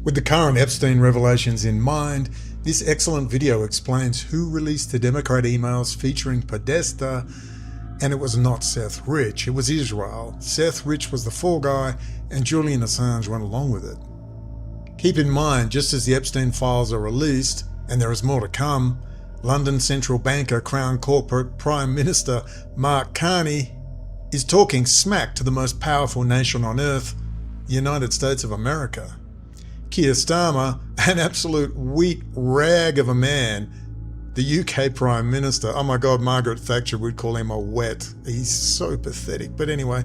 With the current Epstein revelations in mind, this excellent video explains who released the Democrat emails featuring Podesta, and it was not Seth Rich, it was Israel. Seth Rich was the fall guy, and Julian Assange went along with it. Keep in mind, just as the Epstein files are released, and there is more to come, London central banker, Crown corporate Prime Minister Mark Carney is talking smack to the most powerful nation on earth, the United States of America. Keir Starmer, an absolute wheat rag of a man, the UK Prime Minister, oh my God, Margaret Thatcher would call him a wet. He's so pathetic. But anyway,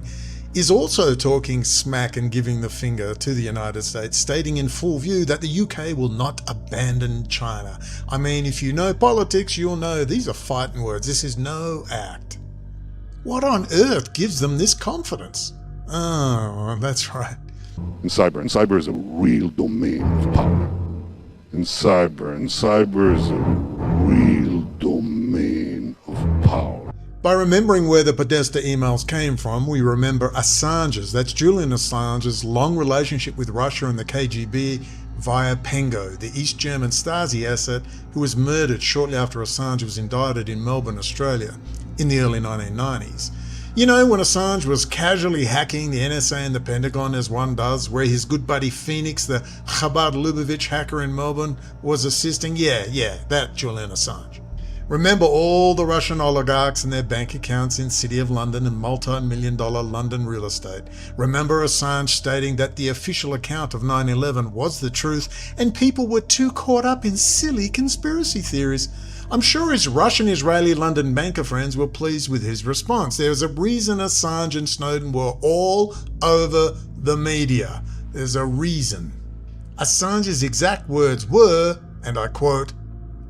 is also talking smack and giving the finger to the United States, stating in full view that the UK will not abandon China. I mean, if you know politics, you'll know these are fighting words. This is no act. What on earth gives them this confidence? Oh, that's right. In cyber is a real domain of power. In cyber is a real domain of power. By remembering where the Podesta emails came from, we remember Assange's, that's Julian Assange's, long relationship with Russia and the KGB via Pengo, the East German Stasi asset who was murdered shortly after Assange was indicted in Melbourne, Australia in the early 1990s. You know, when Assange was casually hacking the NSA and the Pentagon as one does, where his good buddy Phoenix, the Chabad Lubavitch hacker in Melbourne, was assisting? Yeah, that Julian Assange. Remember all the Russian oligarchs and their bank accounts in City of London and multi-million-dollar London real estate. Remember Assange stating that the official account of 9/11 was the truth and people were too caught up in silly conspiracy theories. I'm sure his Russian-Israeli London banker friends were pleased with his response. There's a reason Assange and Snowden were all over the media. There's a reason. Assange's exact words were, and I quote,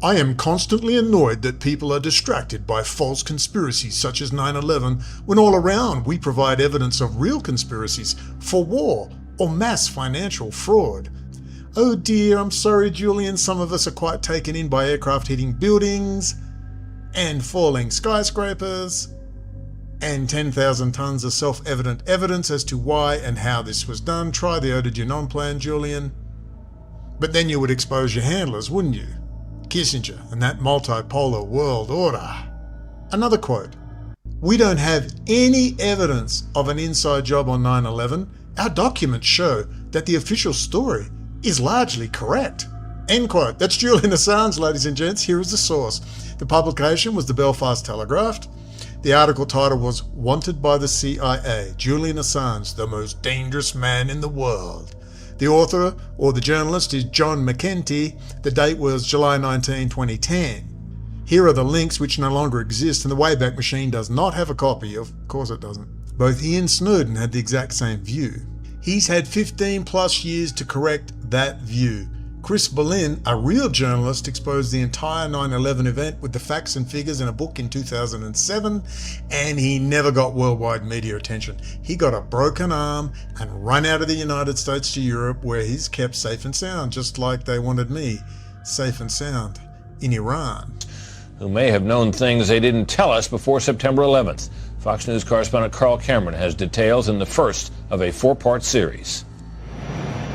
"I am constantly annoyed that people are distracted by false conspiracies such as 9/11 when all around we provide evidence of real conspiracies for war or mass financial fraud. Oh dear, I'm sorry Julian, some of us are quite taken in by aircraft hitting buildings and falling skyscrapers and 10,000 tons of self-evident evidence as to why and how this was done. Try the eau de Genon plan, Julian. But then you would expose your handlers, wouldn't you? Kissinger and that multipolar world order." Another quote, "We don't have any evidence of an inside job on 9/11. Our documents show that the official story is largely correct." End quote. That's Julian Assange, ladies and gents. Here is the source. The publication was the Belfast Telegraph. The article title was "Wanted by the CIA, Julian Assange, the most dangerous man in the world." The author, or the journalist, is John McEntee. The date was July 19, 2010. Here are the links which no longer exist, and the Wayback Machine does not have a copy. Of course it doesn't. Both he and Snowden had the exact same view. He's had 15 plus years to correct that view. Chris Berlin, a real journalist, exposed the entire 9/11 event with the facts and figures in a book in 2007, and he never got worldwide media attention. He got a broken arm and run out of the United States to Europe, where he's kept safe and sound, just like they wanted me safe and sound in Iran. Who may have known things they didn't tell us before September 11th. Fox News correspondent Carl Cameron has details in the first of a four-part series.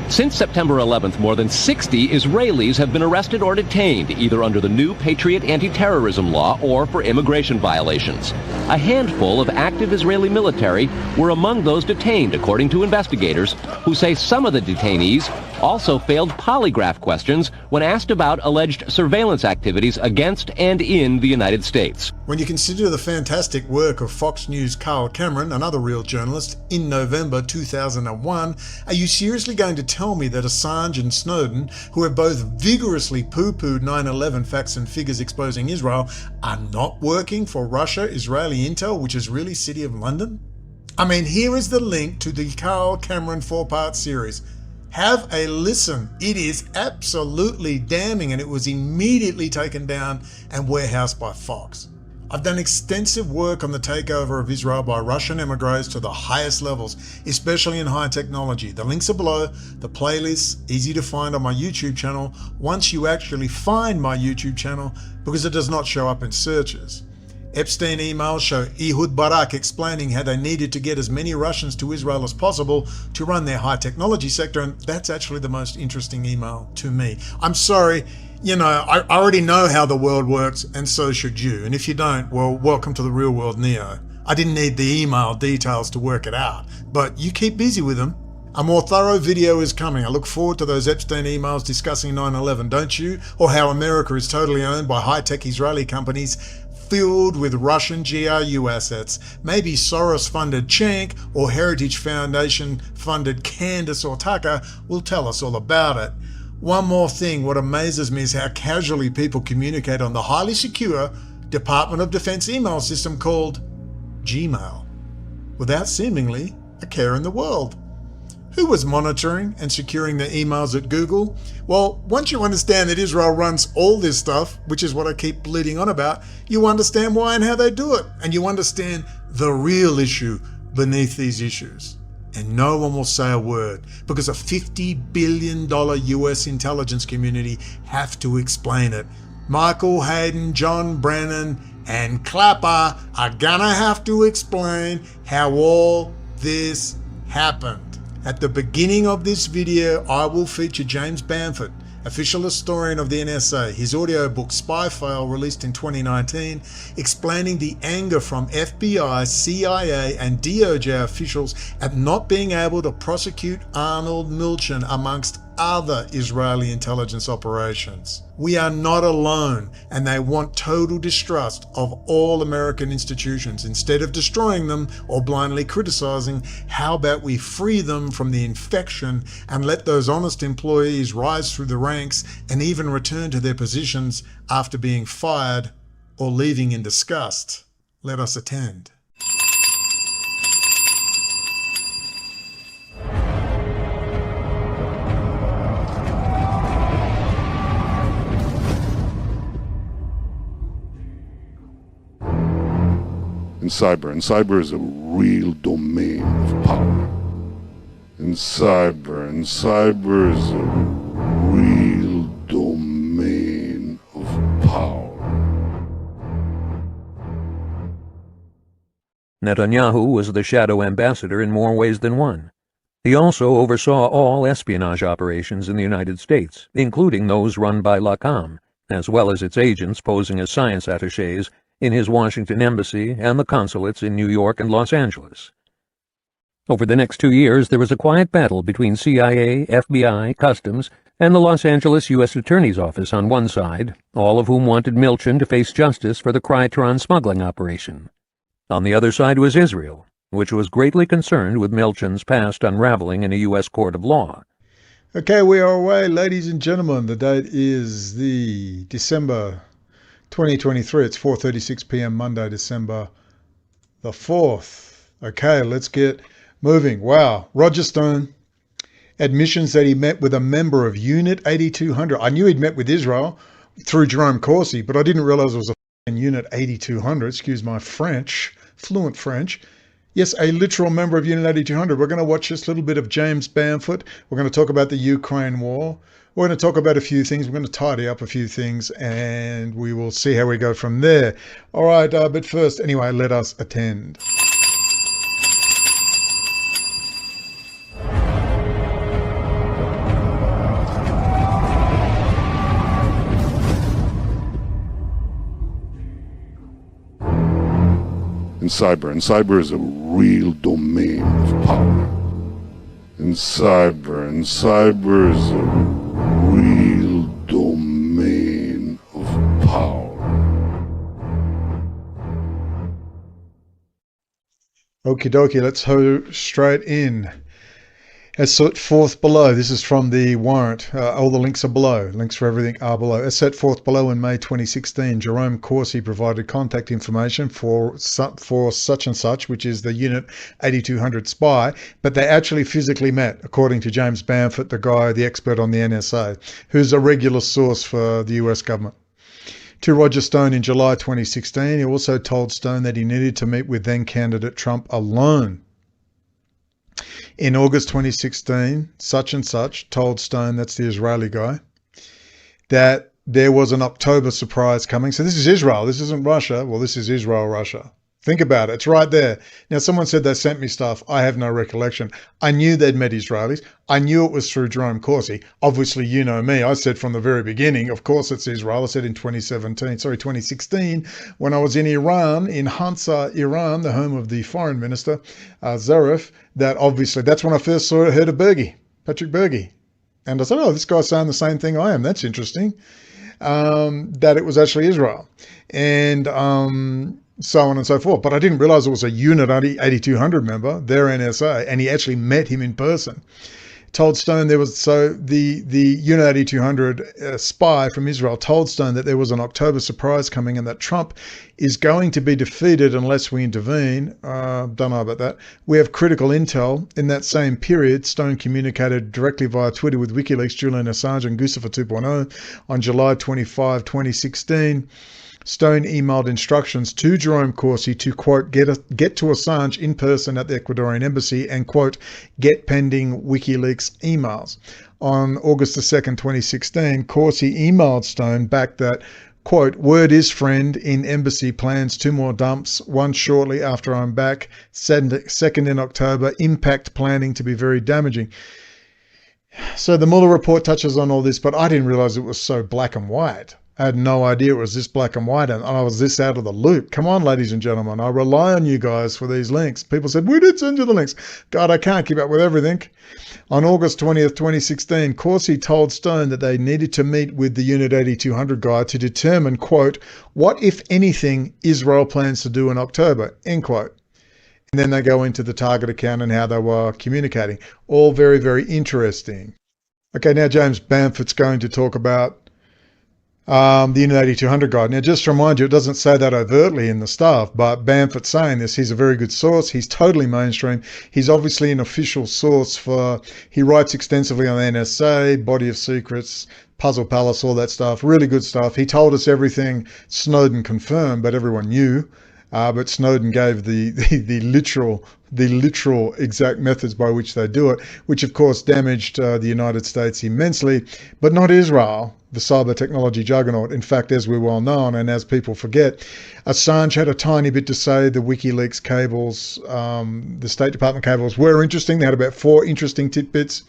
Since September 11th, more than 60 Israelis have been arrested or detained, either under the new Patriot anti-terrorism law or for immigration violations. A handful of active Israeli military were among those detained, according to investigators, who say some of the detainees also failed polygraph questions when asked about alleged surveillance activities against and in the United States. When you consider the fantastic work of Fox News' Carl Cameron, another real journalist, in November 2001, are you seriously going to tell me that Assange and Snowden, who have both vigorously poo-pooed 9/11 facts and figures exposing Israel, are not working for Russia-Israeli intel, which is really City of London? I mean, here is the link to the Carl Cameron four-part series. Have a listen. It is absolutely damning, and it was immediately taken down and warehoused by Fox. I've done extensive work on the takeover of Israel by Russian emigres to the highest levels, especially in high technology. The links are below, the playlist, easy to find on my YouTube channel, once you actually find my YouTube channel, because it does not show up in searches. Epstein emails show Ehud Barak explaining how they needed to get as many Russians to Israel as possible to run their high technology sector, and that's actually the most interesting email to me. I'm sorry, I already know how the world works, and so should you. And if you don't, well, welcome to the real world, Neo. I didn't need the email details to work it out, but you keep busy with them. A more thorough video is coming. I look forward to those Epstein emails discussing 9/11, don't you? Or how America is totally owned by high-tech Israeli companies filled with Russian GRU assets. Maybe Soros-funded Cenk or Heritage Foundation-funded Candace or Tucker will tell us all about it. One more thing, what amazes me is how casually people communicate on the highly secure Department of Defense email system called Gmail, without seemingly a care in the world. Who was monitoring and securing the emails at Google? Well, once you understand that Israel runs all this stuff, which is what I keep bleeding on about, you understand why and how they do it. And you understand the real issue beneath these issues. And no one will say a word because a $50 billion US intelligence community have to explain it. Michael Hayden, John Brennan, and Clapper are gonna have to explain how all this happened. At the beginning of this video, I will feature James Bamford, official historian of the NSA, his audiobook Spy File, released in 2019, explaining the anger from FBI, CIA, and DOJ officials at not being able to prosecute Arnold Milchan amongst other Israeli intelligence operations. We are not alone, and they want total distrust of all American institutions. Instead of destroying them or blindly criticizing, how about we free them from the infection and let those honest employees rise through the ranks and even return to their positions after being fired or leaving in disgust? Let us attend. In cyber is a real domain of power. In cyber is a real domain of power. Netanyahu was the shadow ambassador in more ways than one. He also oversaw all espionage operations in the United States, including those run by LACOM, as well as its agents posing as science attachés in his Washington embassy and the consulates in New York and Los Angeles. Over the next 2 years, there was a quiet battle between CIA, FBI, Customs, and the Los Angeles U.S. Attorney's Office on one side, all of whom wanted Milchan to face justice for the Krytron smuggling operation. On the other side was Israel, which was greatly concerned with Milchan's past unraveling in a U.S. court of law. Okay, we are away, ladies and gentlemen. The date is the December 2023. It's 4:36 p.m. Monday, December the 4th. Okay, let's get moving. Wow. Roger Stone, admissions that he met with a member of Unit 8200. I knew he'd met with Israel through Jerome Corsi, but I didn't realize it was a Unit 8200. Excuse my French, fluent French. Yes, a literal member of Unit 8200. We're going to watch this little bit of James Bamford. We're going to talk about the Ukraine war. We're going to talk about a few things. We're going to tidy up a few things, and we will see how we go from there. All right, but first, anyway, let us attend. In cyber is a real domain of power. In cyber is a real domain of power. Okie dokie, let's go straight in. As set forth below, this is from the warrant. All the links are below. Links for everything are below. As set forth below in May 2016, Jerome Corsi provided contact information for such and such, which is the Unit 8200 spy, but they actually physically met, according to James Bamford, the expert on the NSA, who's a regular source for the US government. To Roger Stone in July 2016, he also told Stone that he needed to meet with then-candidate Trump alone. In August 2016, such and such told Stone, that's the Israeli guy, that there was an October surprise coming. So this is Israel. This isn't Russia. Well, this is Israel, Russia. Think about it. It's right there. Now, someone said they sent me stuff. I have no recollection. I knew they'd met Israelis. I knew it was through Jerome Corsi. Obviously, you know me. I said from the very beginning, of course, it's Israel. I said in 2016, when I was in Iran, in Hansa, Iran, the home of the foreign minister, Zarif, that obviously, that's when I first heard of Berge, Patrick Berge. And I said, oh, this guy's saying the same thing I am. That's interesting. That it was actually Israel. And so on and so forth. But I didn't realize it was a Unit 8200 member, their NSA, and he actually met him in person. Told Stone there was, so the Unit 8200 spy from Israel told Stone that there was an October surprise coming and that Trump is going to be defeated unless we intervene. Don't know about that. We have critical intel. In that same period, Stone communicated directly via Twitter with WikiLeaks, Julian Assange and Guccifer 2.0 on July 25, 2016. Stone emailed instructions to Jerome Corsi to, quote, get to Assange in person at the Ecuadorian embassy and, quote, get pending WikiLeaks emails. On August the 2nd, 2016, Corsi emailed Stone back that, quote, word is friend, in embassy plans 2 more dumps, one shortly after I'm back, second in October, impact planning to be very damaging. So the Mueller report touches on all this, but I didn't realize it was so black and white. I had no idea it was this black and white, and I was this out of the loop. Come on, ladies and gentlemen. I rely on you guys for these links. People said, we did send you the links. God, I can't keep up with everything. On August 20th, 2016, Corsi told Stone that they needed to meet with the Unit 8200 guy to determine, quote, what, if anything, Israel plans to do in October, end quote. And then they go into the target account and how they were communicating. All very, very interesting. Okay, now James Bamford's going to talk about the Unit 8200 guide. Now, just to remind you, it doesn't say that overtly in the stuff, but Bamford's saying this. He's a very good source. He's totally mainstream. He's obviously an official source for, he writes extensively on the NSA, Body of Secrets, Puzzle Palace, all that stuff. Really good stuff. He told us everything Snowden confirmed, but everyone knew. But Snowden gave the literal exact methods by which they do it, which of course damaged the United States immensely, but not Israel, the cyber technology juggernaut. In fact, as we're well known, and as people forget, Assange had a tiny bit to say. The WikiLeaks cables, the State Department cables were interesting. They had about 4 interesting tidbits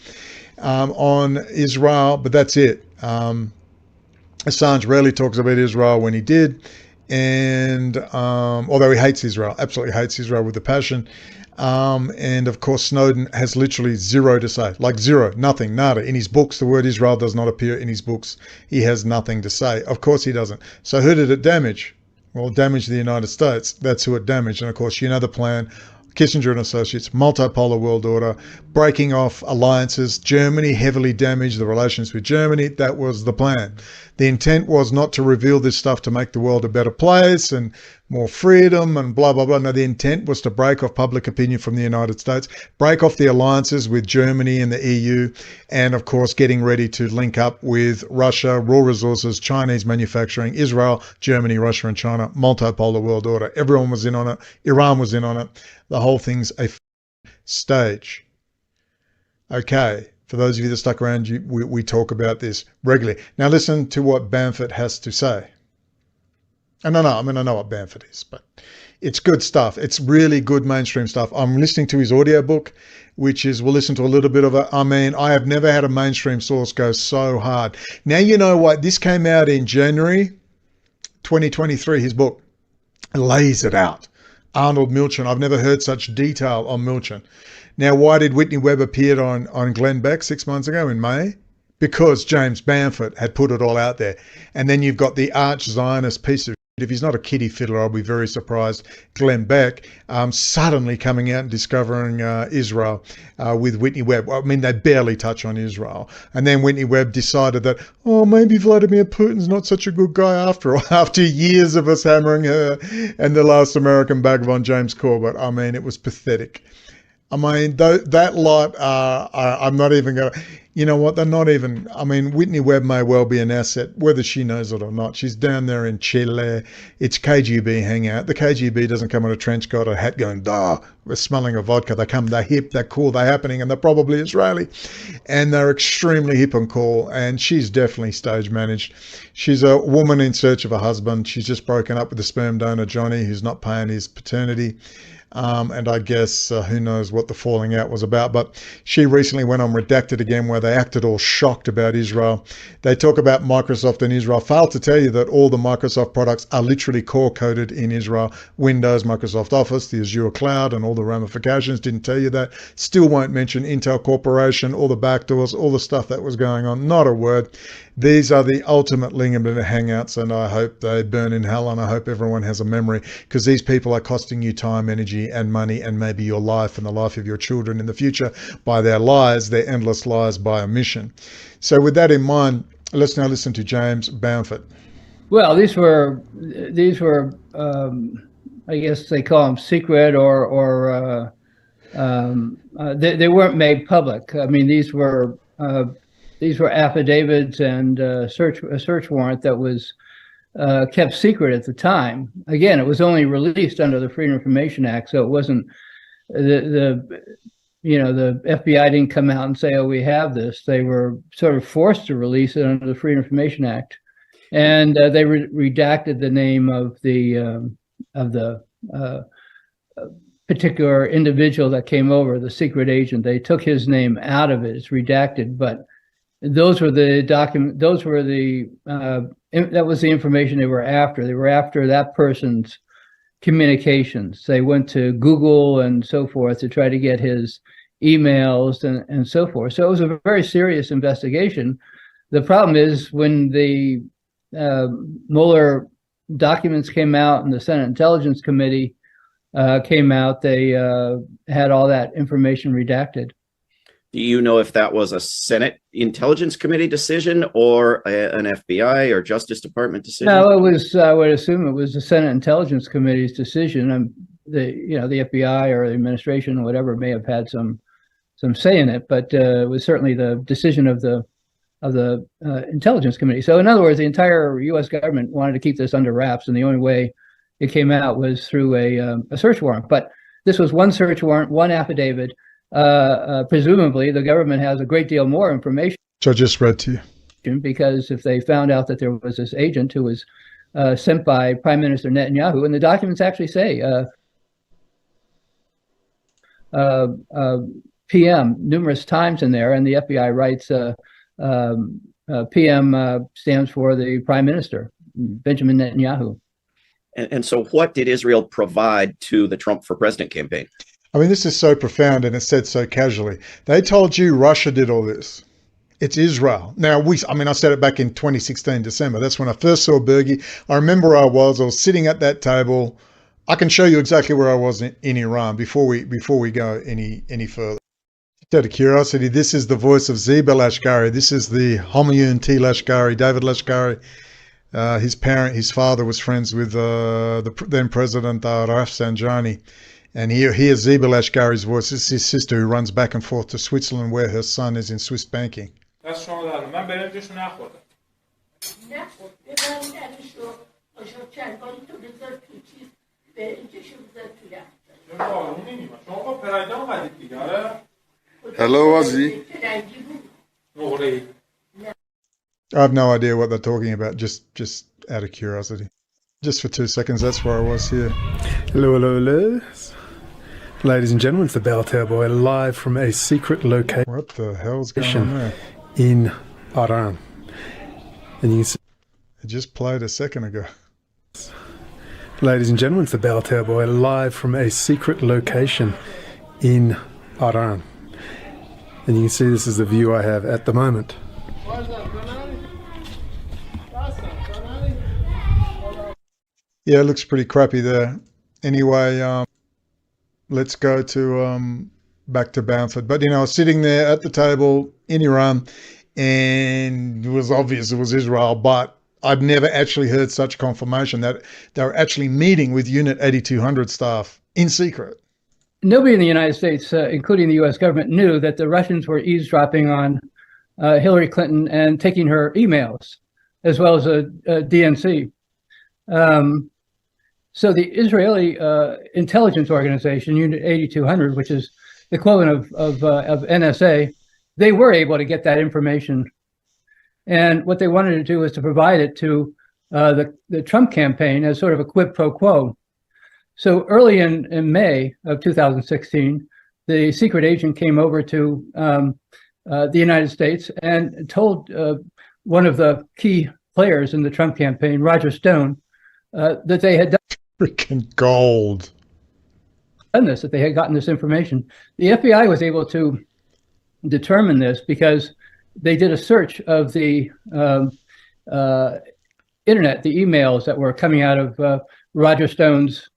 on Israel, but that's it. Assange rarely talks about Israel when he did. And although he hates Israel, absolutely hates Israel with a passion. And of course, Snowden has literally zero to say, like zero, nothing, nada. In his books, the word Israel does not appear in his books. He has nothing to say. Of course he doesn't. So who did it damage? Well, it damaged the United States. That's who it damaged. And of course, you know the plan. Kissinger and Associates, multipolar world order, breaking off alliances. Germany heavily damaged the relations with Germany. That was the plan. The intent was not to reveal this stuff to make the world a better place and more freedom and blah, blah, blah. No, the intent was to break off public opinion from the United States, break off the alliances with Germany and the EU, and of course, getting ready to link up with Russia, raw resources, Chinese manufacturing, Israel, Germany, Russia, and China, multipolar world order. Everyone was in on it. Iran was in on it. The whole thing's a stage. Okay. For those of you that stuck around, we talk about this regularly. Now listen to what Bamford has to say. And I know what Bamford is, but it's good stuff. It's really good mainstream stuff. I'm listening to his audiobook, which is, we'll listen to a little bit of it. I mean, I have never had a mainstream source go so hard. Now, you know what? This came out in January 2023, his book. Lays it out. Arnold Milchan. I've never heard such detail on Milchan. Now, why did Whitney Webb appear on Glenn Beck 6 months ago in May? Because James Bamford had put it all out there. And then you've got the arch-Zionist piece of shit. If he's not a kiddie fiddler, I'll be very surprised. Glenn Beck suddenly coming out and discovering Israel with Whitney Webb. I mean, they barely touch on Israel. And then Whitney Webb decided that, oh, maybe Vladimir Putin's not such a good guy after all, after years of us hammering her and the last American vagabond, James Corbett. I mean, it was pathetic. I mean, that lot I'm not even going to, you know what, they're not even, I mean, Whitney Webb may well be an asset, whether she knows it or not. She's down there in Chile. It's KGB hangout. The KGB doesn't come in a trench coat or a hat going, duh, we're smelling of vodka. They come, they're hip, they're cool, they're happening, and they're probably Israeli. And they're extremely hip and cool, and she's definitely stage managed. She's a woman in search of a husband. She's just broken up with the sperm donor, Johnny, who's not paying his paternity. And I guess who knows what the falling out was about. But she recently went on Redacted again, where they acted all shocked about Israel. They talk about Microsoft and Israel. Failed to tell you that all the Microsoft products are literally core coded in Israel. Windows, Microsoft Office, the Azure Cloud, and all the ramifications. Didn't tell you that. Still won't mention Intel Corporation, all the backdoors, all the stuff that was going on. Not a word. These are the ultimate ligament hangouts, and I hope they burn in hell, and I hope everyone has a memory, because these people are costing you time, energy, and money, and maybe your life and the life of your children in the future by their lies, their endless lies by omission. So with that in mind, let's now listen to James Bamford. Well, these were I guess they call them secret, or they weren't made public. I mean, these were affidavits and a search warrant that was kept secret at the time. Again, it was only released under the Freedom of Information Act, so it wasn't the FBI didn't come out and say, "Oh, we have this." They were sort of forced to release it under the Freedom of Information Act, and they redacted the name of the particular individual that came over, the secret agent. They took his name out of it. It's redacted, but those were the document. Those were that was the information they were after. They were after that person's communications. They went to Google and so forth to try to get his emails and so forth. So it was a very serious investigation. The problem is when the Mueller documents came out and the Senate Intelligence Committee came out, they had all that information redacted. Do you know if that was a Senate Intelligence Committee decision or an FBI or Justice Department decision? No, it was. I would assume it was the Senate Intelligence Committee's decision. The FBI or the administration or whatever may have had some say in it, but it was certainly the decision of the Intelligence Committee. So, in other words, the entire U.S. government wanted to keep this under wraps, and the only way it came out was through a search warrant. But this was one search warrant, one affidavit. Presumably the government has a great deal more information. So I just read to you. Because if they found out that there was this agent who was sent by Prime Minister Netanyahu, and the documents actually say PM numerous times in there, and the FBI writes PM stands for the Prime Minister, Benjamin Netanyahu. And so what did Israel provide to the Trump for President campaign? I mean, this is so profound, and it's said so casually. They told you Russia did all this. It's Israel. Now, I said it back in 2016, December. That's when I first saw Berge. I remember I was sitting at that table. I can show you exactly where I was in Iran before we go any further. Just out of curiosity, this is the voice of Ziba Lashkari. This is the Homayun T. Lashkari, David Lashkari. His father was friends with the then President Rafsanjani. And here's Ziba Lashkari's voice. This is his sister who runs back and forth to Switzerland, where her son is in Swiss banking. Hello, Ozzy. I have no idea what they're talking about, just out of curiosity. Just for 2 seconds, that's where I was here. Hello. Ladies and gentlemen, it's the Belltail Boy live from a secret location. What the hell's going on there? In Iran. And you can see it just played a second ago. Ladies and gentlemen, it's the Belltail Boy live from a secret location in Iran. And you can see this is the view I have at the moment. Yeah, it looks pretty crappy there. Anyway, let's go to back to Bamford. But, I was sitting there at the table in Iran, and it was obvious it was Israel, but I'd never actually heard such confirmation that they were actually meeting with Unit 8200 staff in secret. nobody in the United States, including the U.S. government, knew that the Russians were eavesdropping on Hillary Clinton and taking her emails, as well as a DNC. So the Israeli intelligence organization, Unit 8200, which is the equivalent of NSA, they were able to get that information. And what they wanted to do was to provide it to the Trump campaign as sort of a quid pro quo. So early in May of 2016, the secret agent came over to the United States and told one of the key players in the Trump campaign, Roger Stone, that they had done Freaking gold. this, that they had gotten this information. The FBI was able to determine this because they did a search of the internet, the emails that were coming out of Roger Stone's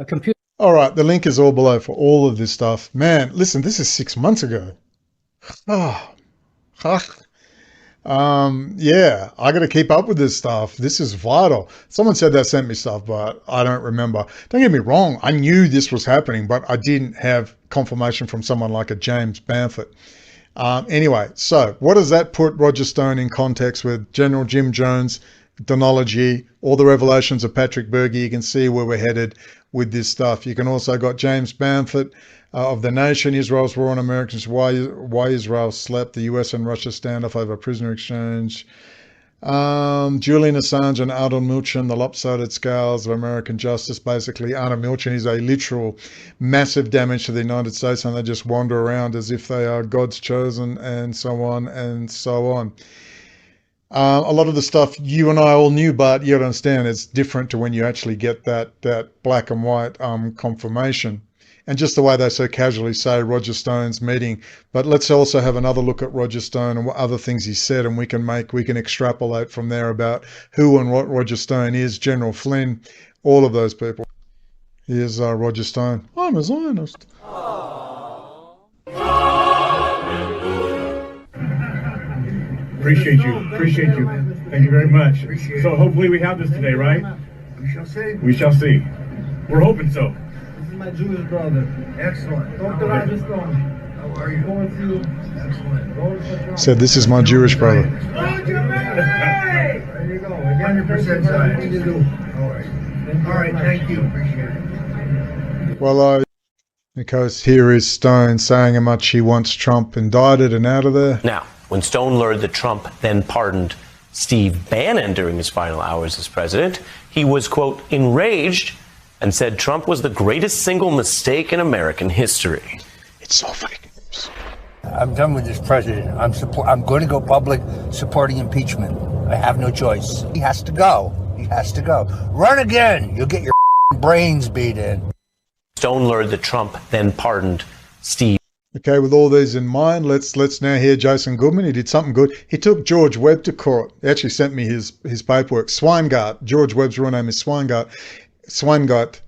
computer. All right, the link is all below for all of this stuff. Man, listen, this is 6 months ago. Yeah, I got to keep up with this stuff. This is vital. Someone said they sent me stuff, but I don't remember. Don't get me wrong. I knew this was happening, but I didn't have confirmation from someone like a James Bamford. Anyway, so what does that put Roger Stone in context with General Jim Jones, Denology, all the revelations of Patrick Berge? You can see where we're headed with this stuff. You can also got James Bamford of The Nation, Israel's war on Americans, why Israel slept, the US and Russia standoff over prisoner exchange, Julian Assange and Arnold Milchan, the lopsided scales of American justice. Basically, Arnold Milchan is a literal massive damage to the United States, and they just wander around as if they are God's chosen, and so on and so on. A lot of the stuff you and I all knew, but you understand it's different to when you actually get that black and white confirmation. And just the way they so casually say Roger Stone's meeting. But let's also have another look at Roger Stone and what other things he said, and we can extrapolate from there about who and what Roger Stone is, General Flynn, all of those people. Here's Roger Stone. I'm a Zionist. Appreciate you. Thank you very much. So hopefully we have this today, right? We shall see. We shall see. We're hoping so. This is my Jewish brother. Excellent. Dr. Roger Stone. How are you? Going to excellent. Said this is my Jewish brother. There you go. 100% science. All right. Thank you. Appreciate it. Well, because here is Stone saying how much he wants Trump indicted and out of there. Now, when Stone learned that Trump then pardoned Steve Bannon during his final hours as president, he was, quote, enraged and said Trump was the greatest single mistake in American history. It's so fake news. I'm done with this president. I'm going to go public supporting impeachment. I have no choice. He has to go. Run again. You'll get your brains beat in. Stone learned that Trump then pardoned Steve. Okay, with all these in mind, let's now hear Jason Goodman. He did something good. He took George Webb to court. He actually sent me his paperwork. Swinegart. George Webb's real name is Swinegart.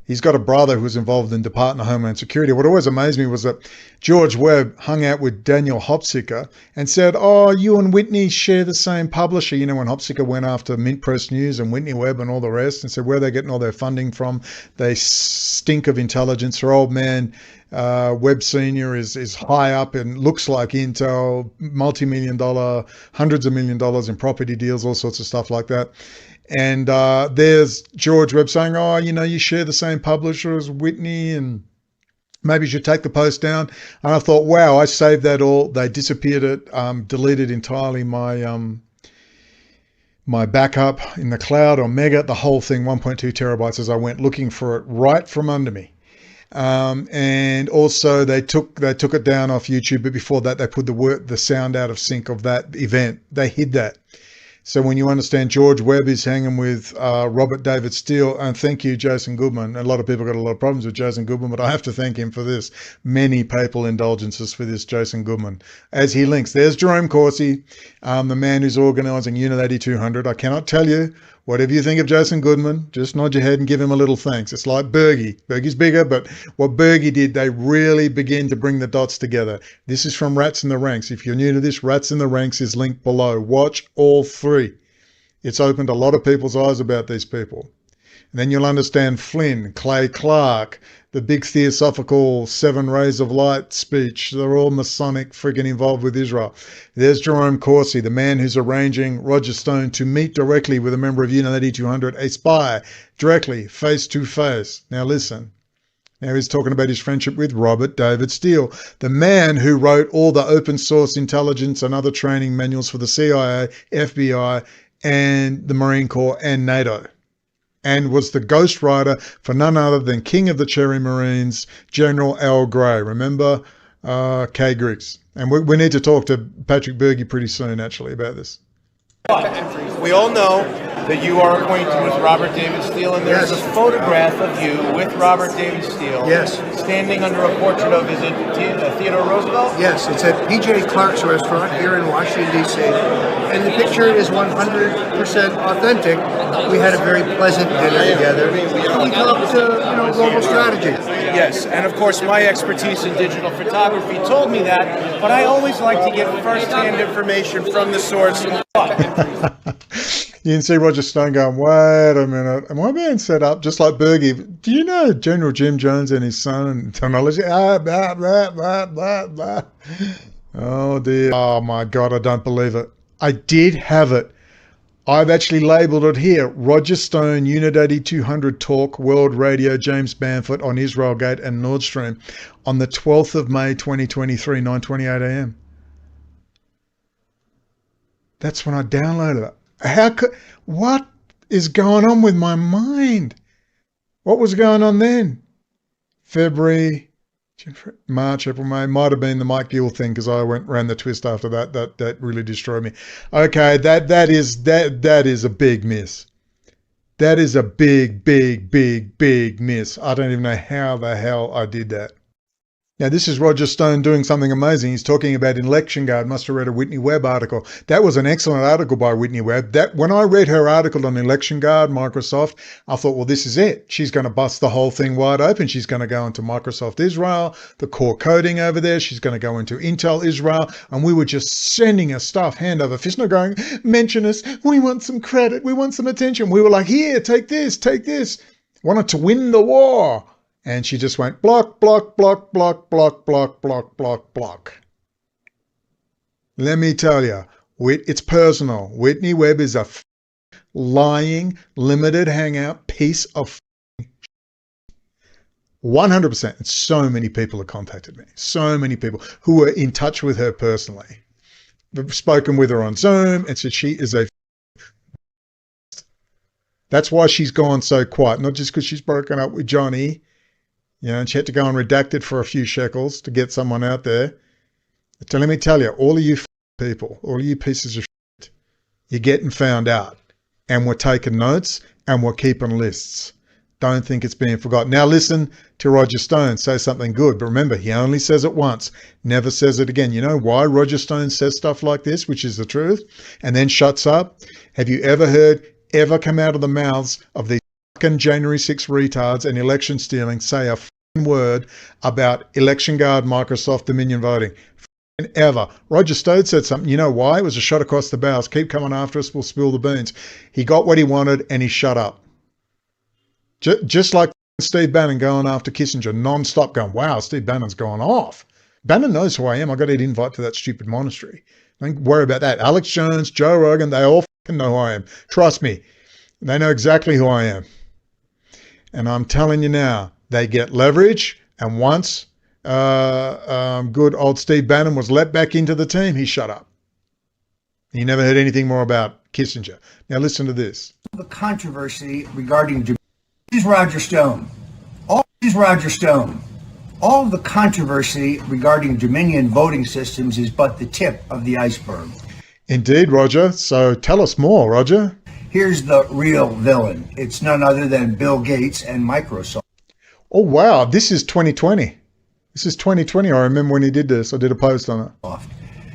He's got a brother who was involved in Department of Homeland Security. What always amazed me was that George Webb hung out with Daniel Hopsicker and said, oh, you and Whitney share the same publisher. You know, when Hopsicker went after Mint Press News and Whitney Webb and all the rest and said, where are they getting all their funding from? They stink of intelligence. Their old man, Webb Sr. is high up and looks like Intel, multi-million dollar, hundreds of $1 million in property deals, all sorts of stuff like that. And there's George Webb saying, oh, you know, you share the same publisher as Whitney and maybe you should take the post down. And I thought, wow, I saved that all. They disappeared it, deleted entirely my backup in the cloud on Mega, the whole thing, 1.2 terabytes as I went looking for it right from under me. And also they took it down off YouTube, but before that they put the sound out of sync of that event. They hid that. So when you understand George Webb is hanging with Robert David Steele, and thank you, Jason Goodman. A lot of people got a lot of problems with Jason Goodman, but I have to thank him for this. Many papal indulgences for this Jason Goodman. As he links, there's Jerome Corsi, the man who's organising Unit 8200. I cannot tell you, whatever you think of Jason Goodman, just nod your head and give him a little thanks. It's like Berge. Berge's bigger, but what Berge did, they really begin to bring the dots together. This is from Rats in the Ranks. If you're new to this, Rats in the Ranks is linked below. Watch all three. It's opened a lot of people's eyes about these people. And then you'll understand Flynn, Clay Clark, the big theosophical 7 rays of light speech. They're all Masonic, freaking involved with Israel. There's Jerome Corsi, the man who's arranging Roger Stone to meet directly with a member of Unit 8200, a spy, directly, face to face. Now listen. Now he's talking about his friendship with Robert David Steele, the man who wrote all the open source intelligence and other training manuals for the CIA, FBI, and the Marine Corps and NATO, and was the ghostwriter for none other than King of the Cherry Marines, General Al Gray. Remember Kay Griggs? And we need to talk to Patrick Berge pretty soon, actually, about this. We all know that you are acquainted with Robert David Steele, and there's a photograph of you with Robert David Steele. Yes. Standing under a portrait of, is it Theodore Roosevelt? Yes, it's at P.J. Clark's restaurant here in Washington, D.C. And the picture is 100% authentic. We had a very pleasant dinner together. We talked, global strategy. Yes, and of course my expertise in digital photography told me that, but I always like to get first-hand information from the source. You can see Roger Stone going, wait a minute, am I being set up just like Berge? Do you know General Jim Jones and his son and technology? Blah, blah, blah, blah, blah. Oh dear. Oh my God, I don't believe it. I did have it. I've actually labelled it here. Roger Stone, Unit 8200 Talk, World Radio, James Banford on Israelgate and Nord Stream on the 12th of May, 2023, 9:28 a.m. That's when I downloaded it. What is going on with my mind? What was going on then? February, March, April, May. Might have been the Mike Gill thing because I ran the twist after that. That really destroyed me. Okay, that is a big miss. That is a big miss. I don't even know how the hell I did that. Now, this is Roger Stone doing something amazing. He's talking about Election Guard. Must have read a Whitney Webb article. That was an excellent article by Whitney Webb. When I read her article on Election Guard, Microsoft, I thought, well, this is it. She's going to bust the whole thing wide open. She's going to go into Microsoft Israel, the core coding over there. She's going to go into Intel Israel. And we were just sending her stuff hand over fist, not going, mention us. We want some credit. We want some attention. We were like, here, take this, take this. Wanted to win the war. And she just went block, block, block, block, block, block, block, block, block. Let me tell you, it's personal. Whitney Webb is a lying, limited hangout piece of 100%. And so many people have contacted me. So many people who are in touch with her personally. I've spoken with her on Zoom and said she is a. That's why she's gone so quiet. Not just because she's broken up with Johnny. And she had to go and redact it for a few shekels to get someone out there. So let me tell you, all of you people, all of you pieces of shit, you're getting found out. And we're taking notes and we're keeping lists. Don't think it's being forgotten. Now listen to Roger Stone say something good. But remember, he only says it once, never says it again. You know why Roger Stone says stuff like this, which is the truth, and then shuts up? Have you ever come out of the mouths of these January 6 retards and election stealing say a word about Election Guard, Microsoft, Dominion voting? Ever. Roger Stone said something. You know why? It was a shot across the bows. Keep coming after us, we'll spill the beans. He got what he wanted and he shut up. Just like Steve Bannon going after Kissinger non-stop, going, wow, Steve Bannon's gone off. Bannon knows who I am. I got an invite to that stupid monastery. Don't worry about that. Alex Jones, Joe Rogan, they all know who I am. Trust me. They know exactly who I am. And I'm telling you now, they get leverage. And once good old Steve Bannon was let back into the team, he shut up. He never heard anything more about Kissinger. Now listen to this. The controversy regarding this is Roger Stone. All is Roger Stone. All of the controversy regarding Dominion voting systems is but the tip of the iceberg. Indeed, Roger. So tell us more, Roger. Here's the real villain. It's none other than Bill Gates and Microsoft. Oh, wow. This is 2020. This is 2020. I remember when he did this. I did a post on it.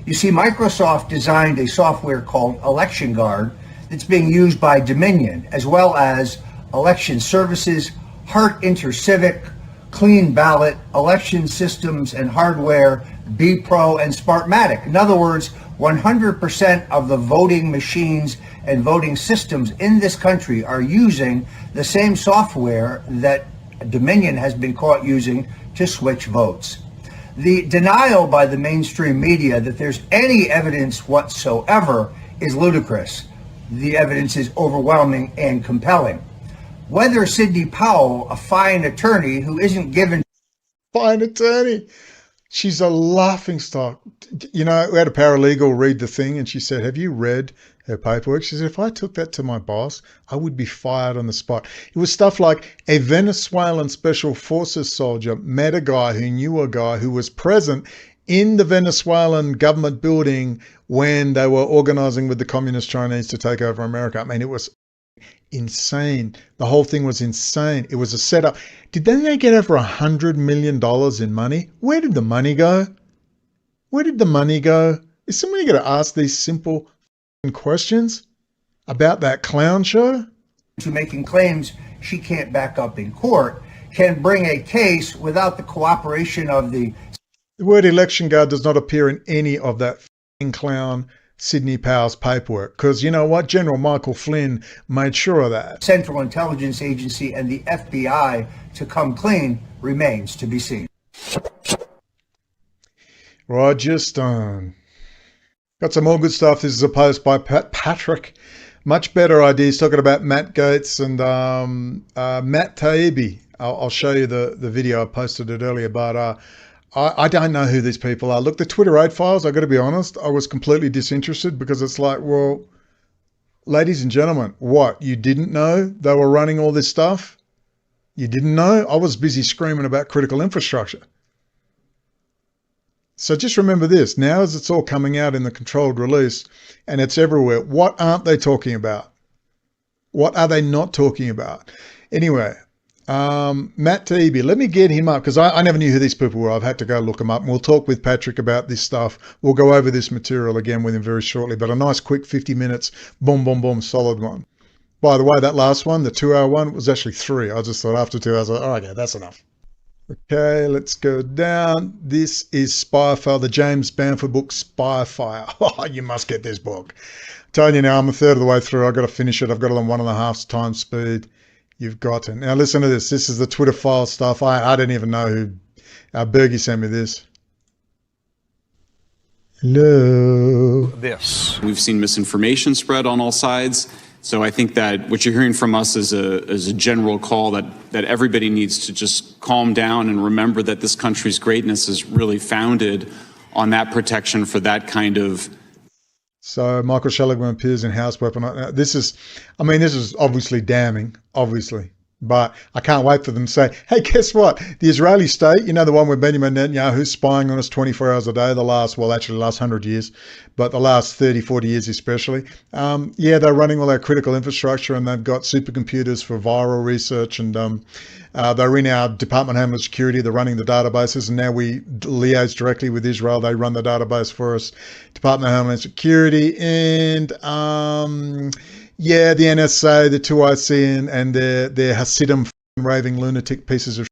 You see, Microsoft designed a software called Election Guard that's being used by Dominion, as well as Election Services, Heart InterCivic, Clean Ballot, Election Systems and Hardware, B-Pro, and Smartmatic. In other words, 100% of the voting machines and voting systems in this country are using the same software that Dominion has been caught using to switch votes. The denial by the mainstream media that there's any evidence whatsoever is ludicrous. The evidence is overwhelming and compelling. Whether Sidney Powell, a fine attorney who isn't given... Fine attorney. She's a laughingstock. You know, we had a paralegal read the thing and she said, have you read her paperwork? She said, if I took that to my boss, I would be fired on the spot. It was stuff like a Venezuelan special forces soldier met a guy who knew a guy who was present in the Venezuelan government building when they were organizing with the communist Chinese to take over America. I mean, it was insane. The whole thing was insane. It was a setup. Did they get over $100 million in money? Where did the money go? Where did the money go? Is somebody going to ask these simple questions about that clown show? To making claims she can't back up in court, can bring a case without the cooperation of the... The word election guard does not appear in any of that clown Sidney Powell's paperwork, because you know what? General Michael Flynn made sure of that. Central Intelligence Agency and the FBI to come clean remains to be seen. Roger Stone. Got some more good stuff. This is a post by Patrick. Much better ideas, talking about Matt Gaetz and Matt Taibbi. I'll show you the video. I posted it earlier, but I don't know who these people are. Look, the Twitter 8 files, I got to be honest, I was completely disinterested because it's like, well, ladies and gentlemen, what? You didn't know they were running all this stuff? You didn't know? I was busy screaming about critical infrastructure. So just remember this, now as it's all coming out in the controlled release and it's everywhere, what aren't they talking about? What are they not talking about? Anyway, Matt Taibbi, let me get him up because I never knew who these people were. I've had to go look them up, and we'll talk with Patrick about this stuff. We'll go over this material again with him very shortly, but a nice quick 50 minutes, boom, boom, boom, solid one. By the way, that last one, the 2-hour one, was actually 3. I just thought after 2 hours, oh, okay, that's enough. Okay, let's go down. This is Spyfire, the James Bamford book, Spyfire. Oh, you must get this book. I'm telling you now, I'm a third of the way through. I've got to finish it. I've got it on 1.5 times speed. You've got it. Now listen to this. This is the Twitter file stuff. I don't even know who. Bergie sent me this. Hello. We've seen misinformation spread on all sides. So I think that what you're hearing from us is a general call that everybody needs to just calm down and remember that this country's greatness is really founded on that protection for that kind of... So Michael Seligman appears in House Weapon. This is obviously damning, obviously. But I can't wait for them to say, hey, guess what? The Israeli state, you know, the one with Benjamin Netanyahu spying on us 24 hours a day, the last 100 years, but the last 30, 40 years especially. Yeah, they're running all our critical infrastructure and they've got supercomputers for viral research and they're in our Department of Homeland Security. They're running the databases and now we liaise directly with Israel. They run the database for us, Department of Homeland Security and... yeah, the NSA, the 2IC, and their Hasidim raving lunatic pieces of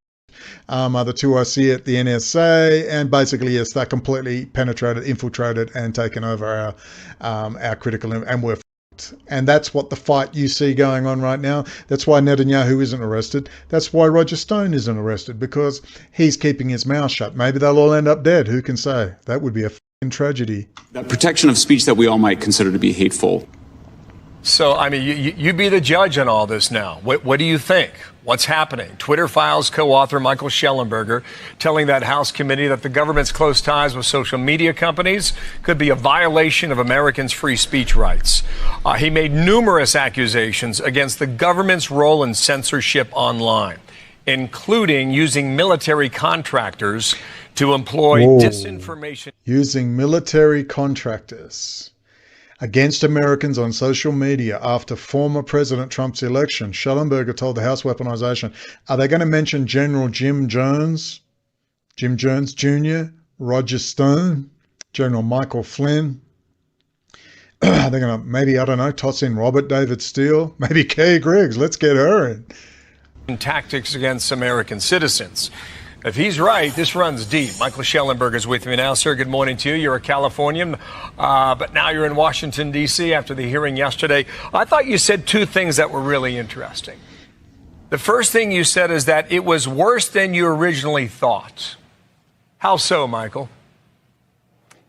are the 2IC at the NSA, and basically, yes, they're completely penetrated, infiltrated, and taken over our critical, and we're f***ed. And that's what the fight you see going on right now. That's why Netanyahu isn't arrested. That's why Roger Stone isn't arrested, because he's keeping his mouth shut. Maybe they'll all end up dead. Who can say? That would be a f***ing tragedy. That protection of speech that we all might consider to be hateful. So, I mean, you be the judge on all this now. What do you think? What's happening? Twitter Files co-author Michael Schellenberger telling that House committee that the government's close ties with social media companies could be a violation of Americans' free speech rights. He made numerous accusations against the government's role in censorship online, including using military contractors to employ disinformation. Using military contractors against Americans on social media after former President Trump's election. Schellenberger told the House Weaponization, are they going to mention General Jim Jones Jr., Roger Stone, General Michael Flynn? They're going to maybe, I don't know, toss in Robert David Steele, maybe Kay Griggs. Let's get her in. Tactics against American citizens. If he's right, this runs deep. Michael Schellenberger is with me now. Sir, good morning to you. You're a Californian, but now you're in Washington, D.C. after the hearing yesterday. I thought you said two things that were really interesting. The first thing you said is that it was worse than you originally thought. How so, Michael?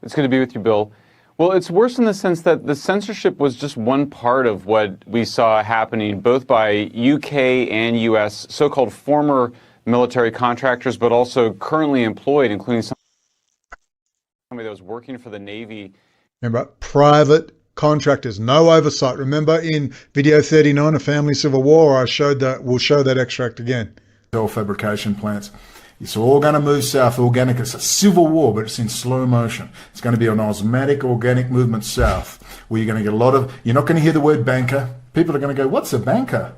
It's good to be with you, Bill. Well, it's worse in the sense that the censorship was just one part of what we saw happening both by UK and US so-called former military contractors, but also currently employed, including somebody that was working for the Navy. Remember, private contractors, no oversight. Remember in video 39 of Family Civil War, I showed that, we'll show that extract again. All fabrication plants. It's all going to move south, organic. It's a civil war, but it's in slow motion. It's going to be an osmotic, organic movement south, where you're going to get a lot of, you're not going to hear the word banker. People are going to go, what's a banker?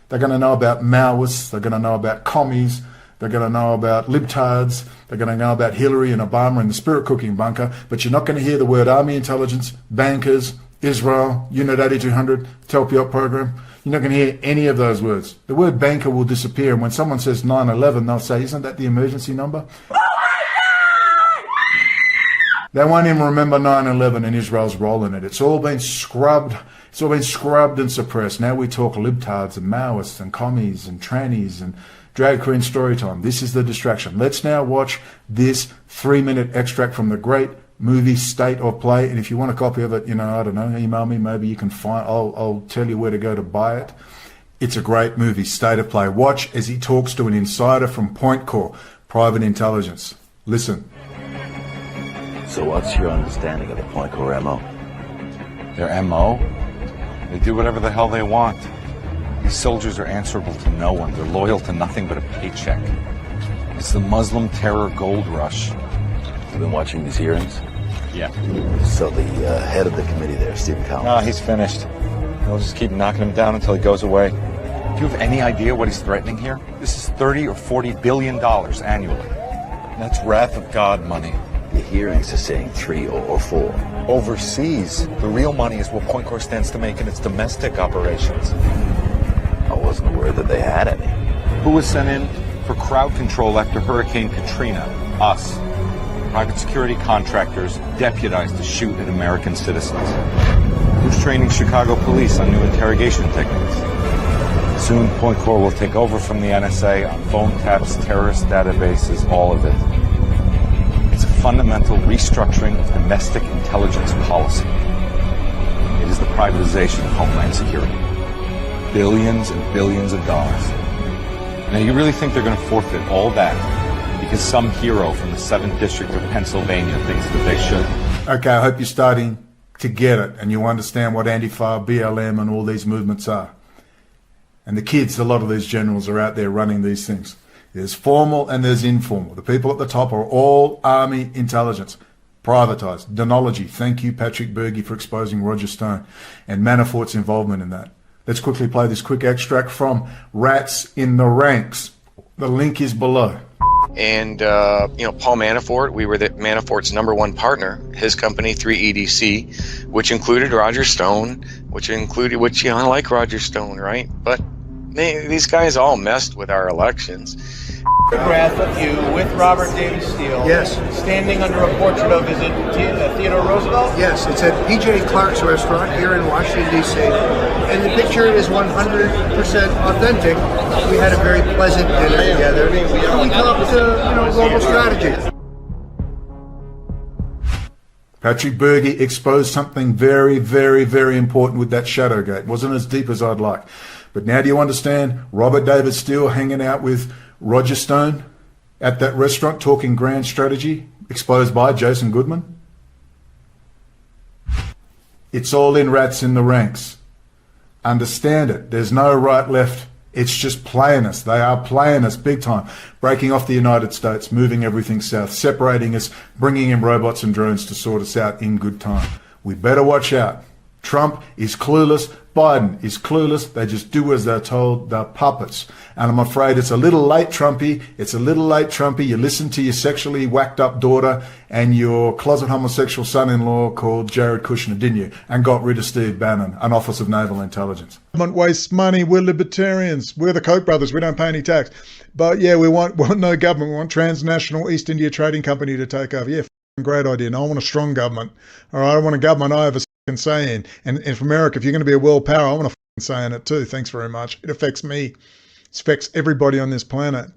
They're going to know about Maoists. They're going to know about commies. They're going to know about libtards. They're going to know about Hillary and Obama and the spirit cooking bunker. But you're not going to hear the word army intelligence, bankers, Israel, Unit 8200, Telpiot program. You're not going to hear any of those words. The word banker will disappear. And when someone says 9/11, they'll say, isn't that the emergency number? They won't even remember 9/11 and Israel's role in it. It's all been scrubbed. It's all been scrubbed and suppressed. Now we talk libtards and Maoists and commies and trannies and drag queen story time. This is the distraction. Let's now watch this 3-minute extract from the great movie State of Play. And if you want a copy of it, you know, I don't know, email me. Maybe you can find, I'll tell you where to go to buy it. It's a great movie, State of Play. Watch as he talks to an insider from Point Corps, private intelligence. Listen. So what's your understanding of the Point Corps MO? Their MO? They do whatever the hell they want. These soldiers are answerable to no one. They're loyal to nothing but a paycheck. It's the Muslim terror gold rush. You've been watching these hearings? Yeah. So the head of the committee there, Stephen Collins. No, he's finished. They'll just keep knocking him down until he goes away. Do you have any idea what he's threatening here? This is $30 or $40 billion annually. That's wrath of God money. The hearings are saying 3 or 4. Overseas, the real money is what Point Corps stands to make in its domestic operations. I wasn't aware that they had any. Who was sent in for crowd control after Hurricane Katrina? Us. Private security contractors deputized to shoot at American citizens. Who's training Chicago police on new interrogation techniques? Soon, Point Corps will take over from the NSA on phone taps, terrorist databases, all of it. It's a fundamental restructuring of domestic intelligence policy. It is the privatization of Homeland Security. Billions and billions of dollars. Now, you really think they're going to forfeit all that because some hero from the 7th District of Pennsylvania thinks that they should? Okay, I hope you're starting to get it and you understand what Antifa, BLM and all these movements are. And the kids, a lot of these generals are out there running these things. There's formal and there's informal. The people at the top are all army intelligence, privatized. Denology. Thank you, Patrick Berge, for exposing Roger Stone and Manafort's involvement in that. Let's quickly play this quick extract from Rats in the Ranks. The link is below. And, Paul Manafort, we were Manafort's #1 partner, his company, 3EDC, which included Roger Stone, which I like Roger Stone, right? But these guys all messed with our elections. Photograph of you with Robert David Steele. Yes. Standing under a portrait of, is it Theodore Roosevelt? Yes, it's at P.J. Clark's restaurant here in Washington, D.C. And the picture is 100% authentic. We had a very pleasant dinner together. And we talked, global strategy. Patrick Berge exposed something very, very, very important with that Shadowgate. It wasn't as deep as I'd like. But now do you understand Robert David Steele hanging out with Roger Stone at that restaurant talking grand strategy, exposed by Jason Goodman? It's all in Rats in the Ranks. Understand it. There's no right, left. It's just playing us. They are playing us big time, breaking off the United States, moving everything south, separating us, bringing in robots and drones to sort us out in good time. We better watch out. Trump is clueless. Biden is clueless. They just do as they're told. They're puppets. And I'm afraid it's a little late, Trumpy. It's a little late, Trumpy. You listened to your sexually whacked up daughter and your closet homosexual son-in-law called Jared Kushner, didn't you? And got rid of Steve Bannon, an Office of Naval Intelligence. Government wastes money. We're libertarians. We're the Koch brothers. We don't pay any tax. But yeah, we want no government. We want transnational East India Trading Company to take over. Yeah, great idea. No, I want a strong government. All right, I want a government I have a say in. And for America, if you're going to be a world power, I want a say in it too. Thanks very much. It affects me. It affects everybody on this planet.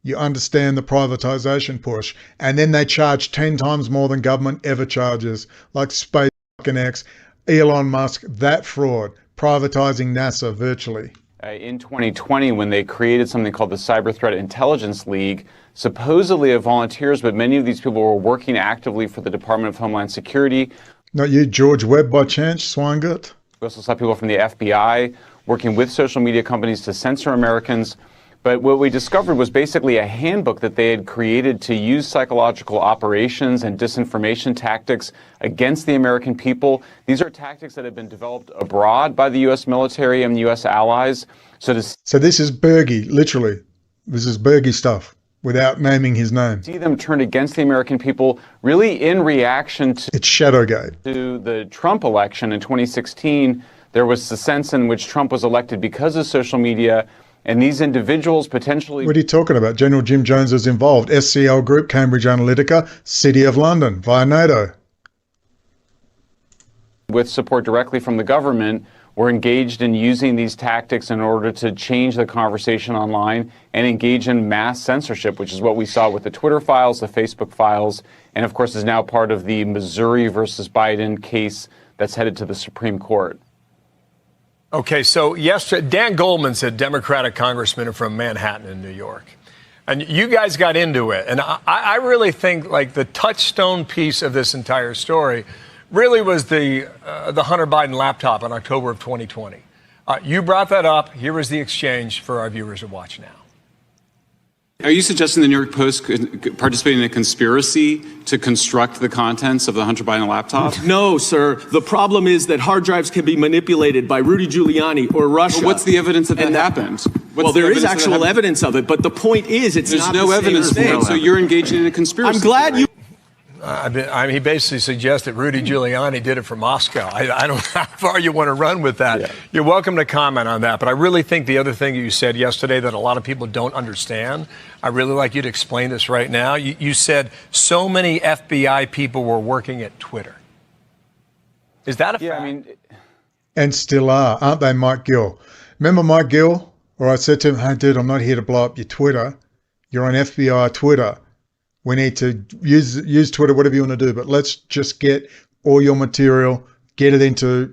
You understand the privatization push. And then they charge 10 times more than government ever charges, like SpaceX, Elon Musk, that fraud, privatizing NASA virtually. In 2020, when they created something called the Cyber Threat Intelligence League, supposedly of volunteers, but many of these people were working actively for the Department of Homeland Security. Not you, George Webb, by chance, Swinegert? We also saw people from the FBI working with social media companies to censor Americans. But what we discovered was basically a handbook that they had created to use psychological operations and disinformation tactics against the American people. These are tactics that have been developed abroad by the U.S. military and U.S. allies. So this is Berge, literally. This is Berge stuff, without naming his name. See them turned against the American people, really in reaction to... It's Shadowgate. ...to the Trump election in 2016. There was the sense in which Trump was elected because of social media. And these individuals potentially... What are you talking about? General Jim Jones is involved. SCL Group, Cambridge Analytica, City of London, via NATO. With support directly from the government, were engaged in using these tactics in order to change the conversation online and engage in mass censorship, which is what we saw with the Twitter files, the Facebook files, and of course is now part of the Missouri versus Biden case that's headed to the Supreme Court. Okay, so yesterday, Dan Goldman's a Democratic congressman from Manhattan in New York. And you guys got into it. And I really think like the touchstone piece of this entire story really was the Hunter Biden laptop in October of 2020. You brought that up. Here was the exchange for our viewers to watch now. Are you suggesting the New York Post could participate in a conspiracy to construct the contents of the Hunter Biden laptop? No, sir. The problem is that hard drives can be manipulated by Rudy Giuliani or Russia. But what's the evidence that happened? Well, there is actual evidence of it, but the point is it's There's not no the evidence for it, so you're engaging in a conspiracy. I'm glad you... he basically suggests that Rudy Giuliani did it for Moscow. I don't know how far you want to run with that. Yeah. You're welcome to comment on that. But I really think the other thing you said yesterday that a lot of people don't understand, I really like you to explain this right now. You said so many FBI people were working at Twitter. Is that a fact? And still are, aren't they, Mike Gill? Remember Mike Gill? Where I said to him, hey, dude, I'm not here to blow up your Twitter. You're on FBI Twitter. We need to use Twitter, whatever you want to do, but let's just get all your material, get it into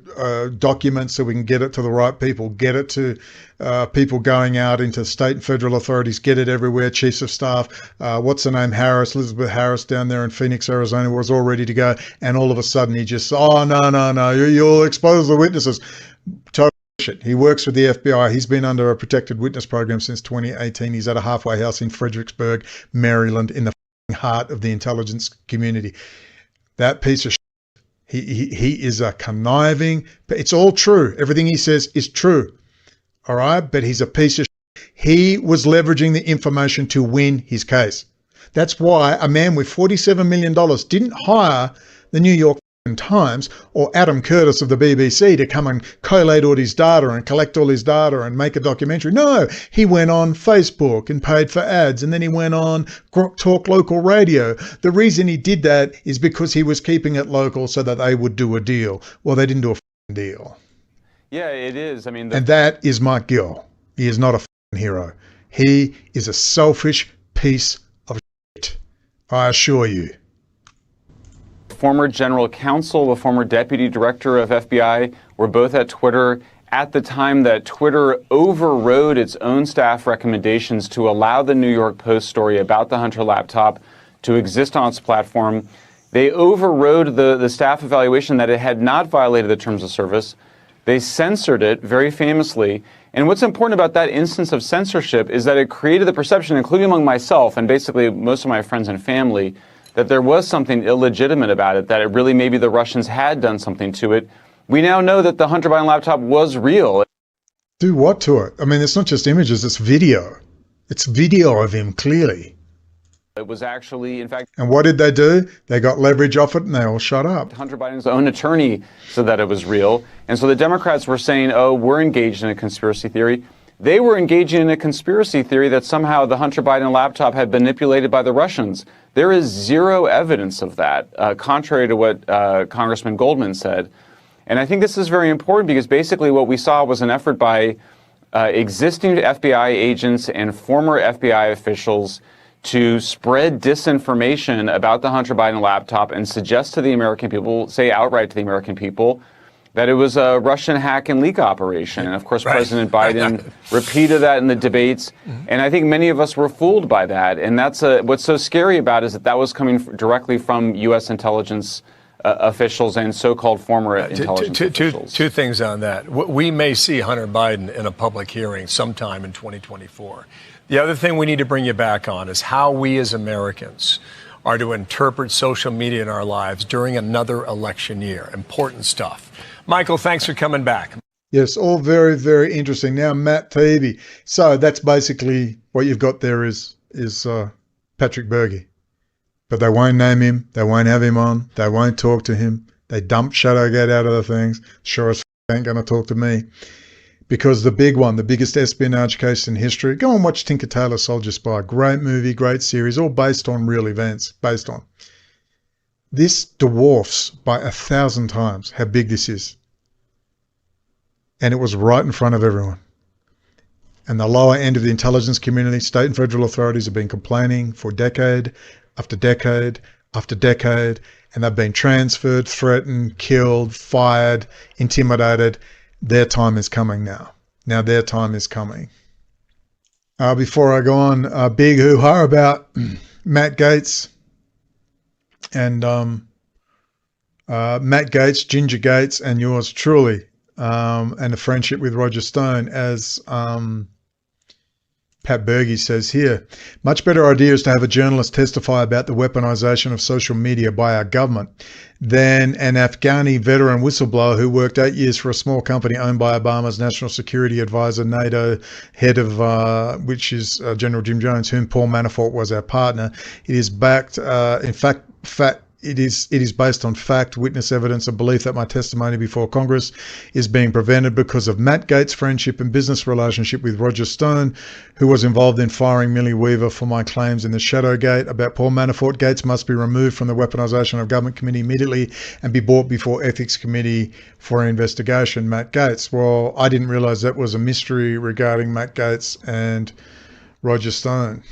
documents so we can get it to the right people, get it to people going out into state and federal authorities, get it everywhere, chiefs of staff, what's her name, Elizabeth Harris down there in Phoenix, Arizona, was all ready to go. And all of a sudden he just, no, you'll expose the witnesses. Total shit. He works with the FBI. He's been under a protected witness program since 2018. He's at a halfway house in Fredericksburg, Maryland, in the heart of the intelligence community. That piece of shit, he is a conniving, it's all true. Everything he says is true. All right. But he's a piece of shit. He was leveraging the information to win his case. That's why a man with $47 million didn't hire the New York Times or Adam Curtis of the BBC to come and collate all his data and collect all his data and make a documentary. No, he went on Facebook and paid for ads, and then he went on Talk Local Radio. The reason he did that is because he was keeping it local so that they would do a deal. Well, they didn't do a deal. Yeah, it is. And that is Mike Gill. He is not a hero. He is a selfish piece of shit. I assure you. Former general counsel, the former deputy director of FBI, were both at Twitter at the time that Twitter overrode its own staff recommendations to allow the New York Post story about the Hunter laptop to exist on its platform. They overrode the staff evaluation that it had not violated the terms of service. They censored it very famously. And what's important about that instance of censorship is that it created the perception, including among myself and basically most of my friends and family, that there was something illegitimate about it, that it really maybe the Russians had done something to it. We now know that the Hunter Biden laptop was real. Do what to it? I mean, it's not just images, it's video. It's video of him, clearly. It was actually, in fact... And what did they do? They got leverage off it and they all shut up. Hunter Biden's own attorney said that it was real. And so the Democrats were saying, oh, we're engaged in a conspiracy theory. They were engaging in a conspiracy theory that somehow the Hunter Biden laptop had been manipulated by the Russians. There is zero evidence of that, contrary to what Congressman Goldman said. And I think this is very important because basically what we saw was an effort by existing FBI agents and former FBI officials to spread disinformation about the Hunter Biden laptop and suggest to the American people, say outright to the American people, that it was a Russian hack and leak operation. And of course, President Biden repeated that in the debates. And I think many of us were fooled by that. And that's what's so scary about it is that that was coming directly from U.S. intelligence officials and so-called former intelligence officials. Two things on that. We may see Hunter Biden in a public hearing sometime in 2024. The other thing we need to bring you back on is how we as Americans are to interpret social media in our lives during another election year. Important stuff. Michael, thanks for coming back. Yes, all very, very interesting. Now, Matt Taibbi. So that's basically what you've got there is Patrick Berge. But they won't name him. They won't have him on. They won't talk to him. They dump Shadowgate out of the things. Sure as ain't going to talk to me. Because the big one, the biggest espionage case in history, go and watch Tinker Tailor Soldier Spy. Great movie, great series, all based on real events. This dwarfs by 1,000 times how big this is. And it was right in front of everyone. And the lower end of the intelligence community, state and federal authorities have been complaining for decade after decade after decade, and they've been transferred, threatened, killed, fired, intimidated. Their time is coming now. Now their time is coming. Before I go on, a big hoo-ha about Matt Gaetz and Matt Gaetz, Ginger Gaetz, and yours truly, and a friendship with Roger Stone, as Pat Berge says here. Much better idea is to have a journalist testify about the weaponization of social media by our government than an Afghani veteran whistleblower who worked 8 years for a small company owned by Obama's national security advisor, NATO head of, which is General Jim Jones, whom Paul Manafort was our partner. It is backed, it is based on fact, witness evidence, and belief that my testimony before Congress is being prevented because of Matt Gaetz' friendship and business relationship with Roger Stone, who was involved in firing Millie Weaver for my claims in the Shadowgate about Paul Manafort. Gaetz must be removed from the Weaponization of Government Committee immediately and be brought before Ethics Committee for an investigation. Matt Gaetz. Well, I didn't realize that was a mystery regarding Matt Gaetz and Roger Stone.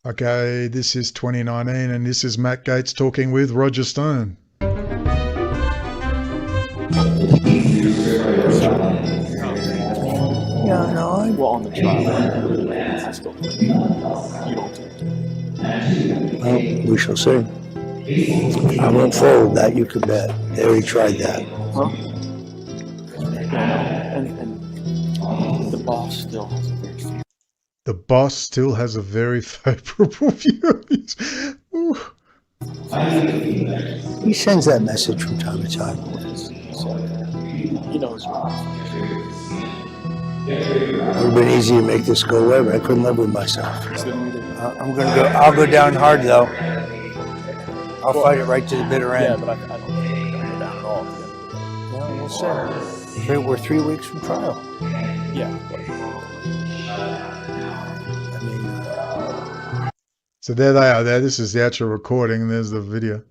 Okay, this is 2019, and this is Matt Gaetz talking with Roger Stone. Yeah, no, I'm well on the trial. Well, we shall see. I won't fold, that you can bet. They already tried that. Huh? And the boss still has The boss still has a very favorable view. He sends that message from time to time. He knows. It would have been easy to make this go away, but I couldn't live with myself. I'll go down hard though. I'll fight it right to the bitter end. Yeah, but I don't think it's going to go down at all. Well, we'll see. We're 3 weeks from trial. Yeah. So there they are. There, this is the actual recording. There's the video.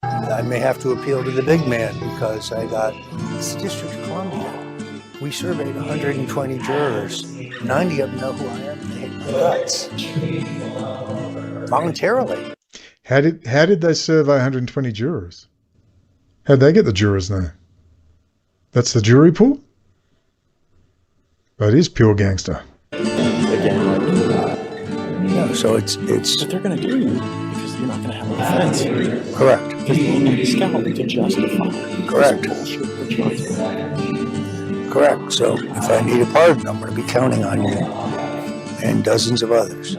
I may have to appeal to the big man because it's the District of Columbia. We surveyed 120 jurors. 90 of them know who I am. They hate my guts. Voluntarily. How did they survey 120 jurors? How'd they get the jurors now? That's the jury pool? That is pure gangster. No, so it's. But they're going to do you because you're not going to have a defense. Correct. Because you need a scalp to justify. Correct. Correct. So if I need a pardon, I'm going to be counting on you and dozens of others.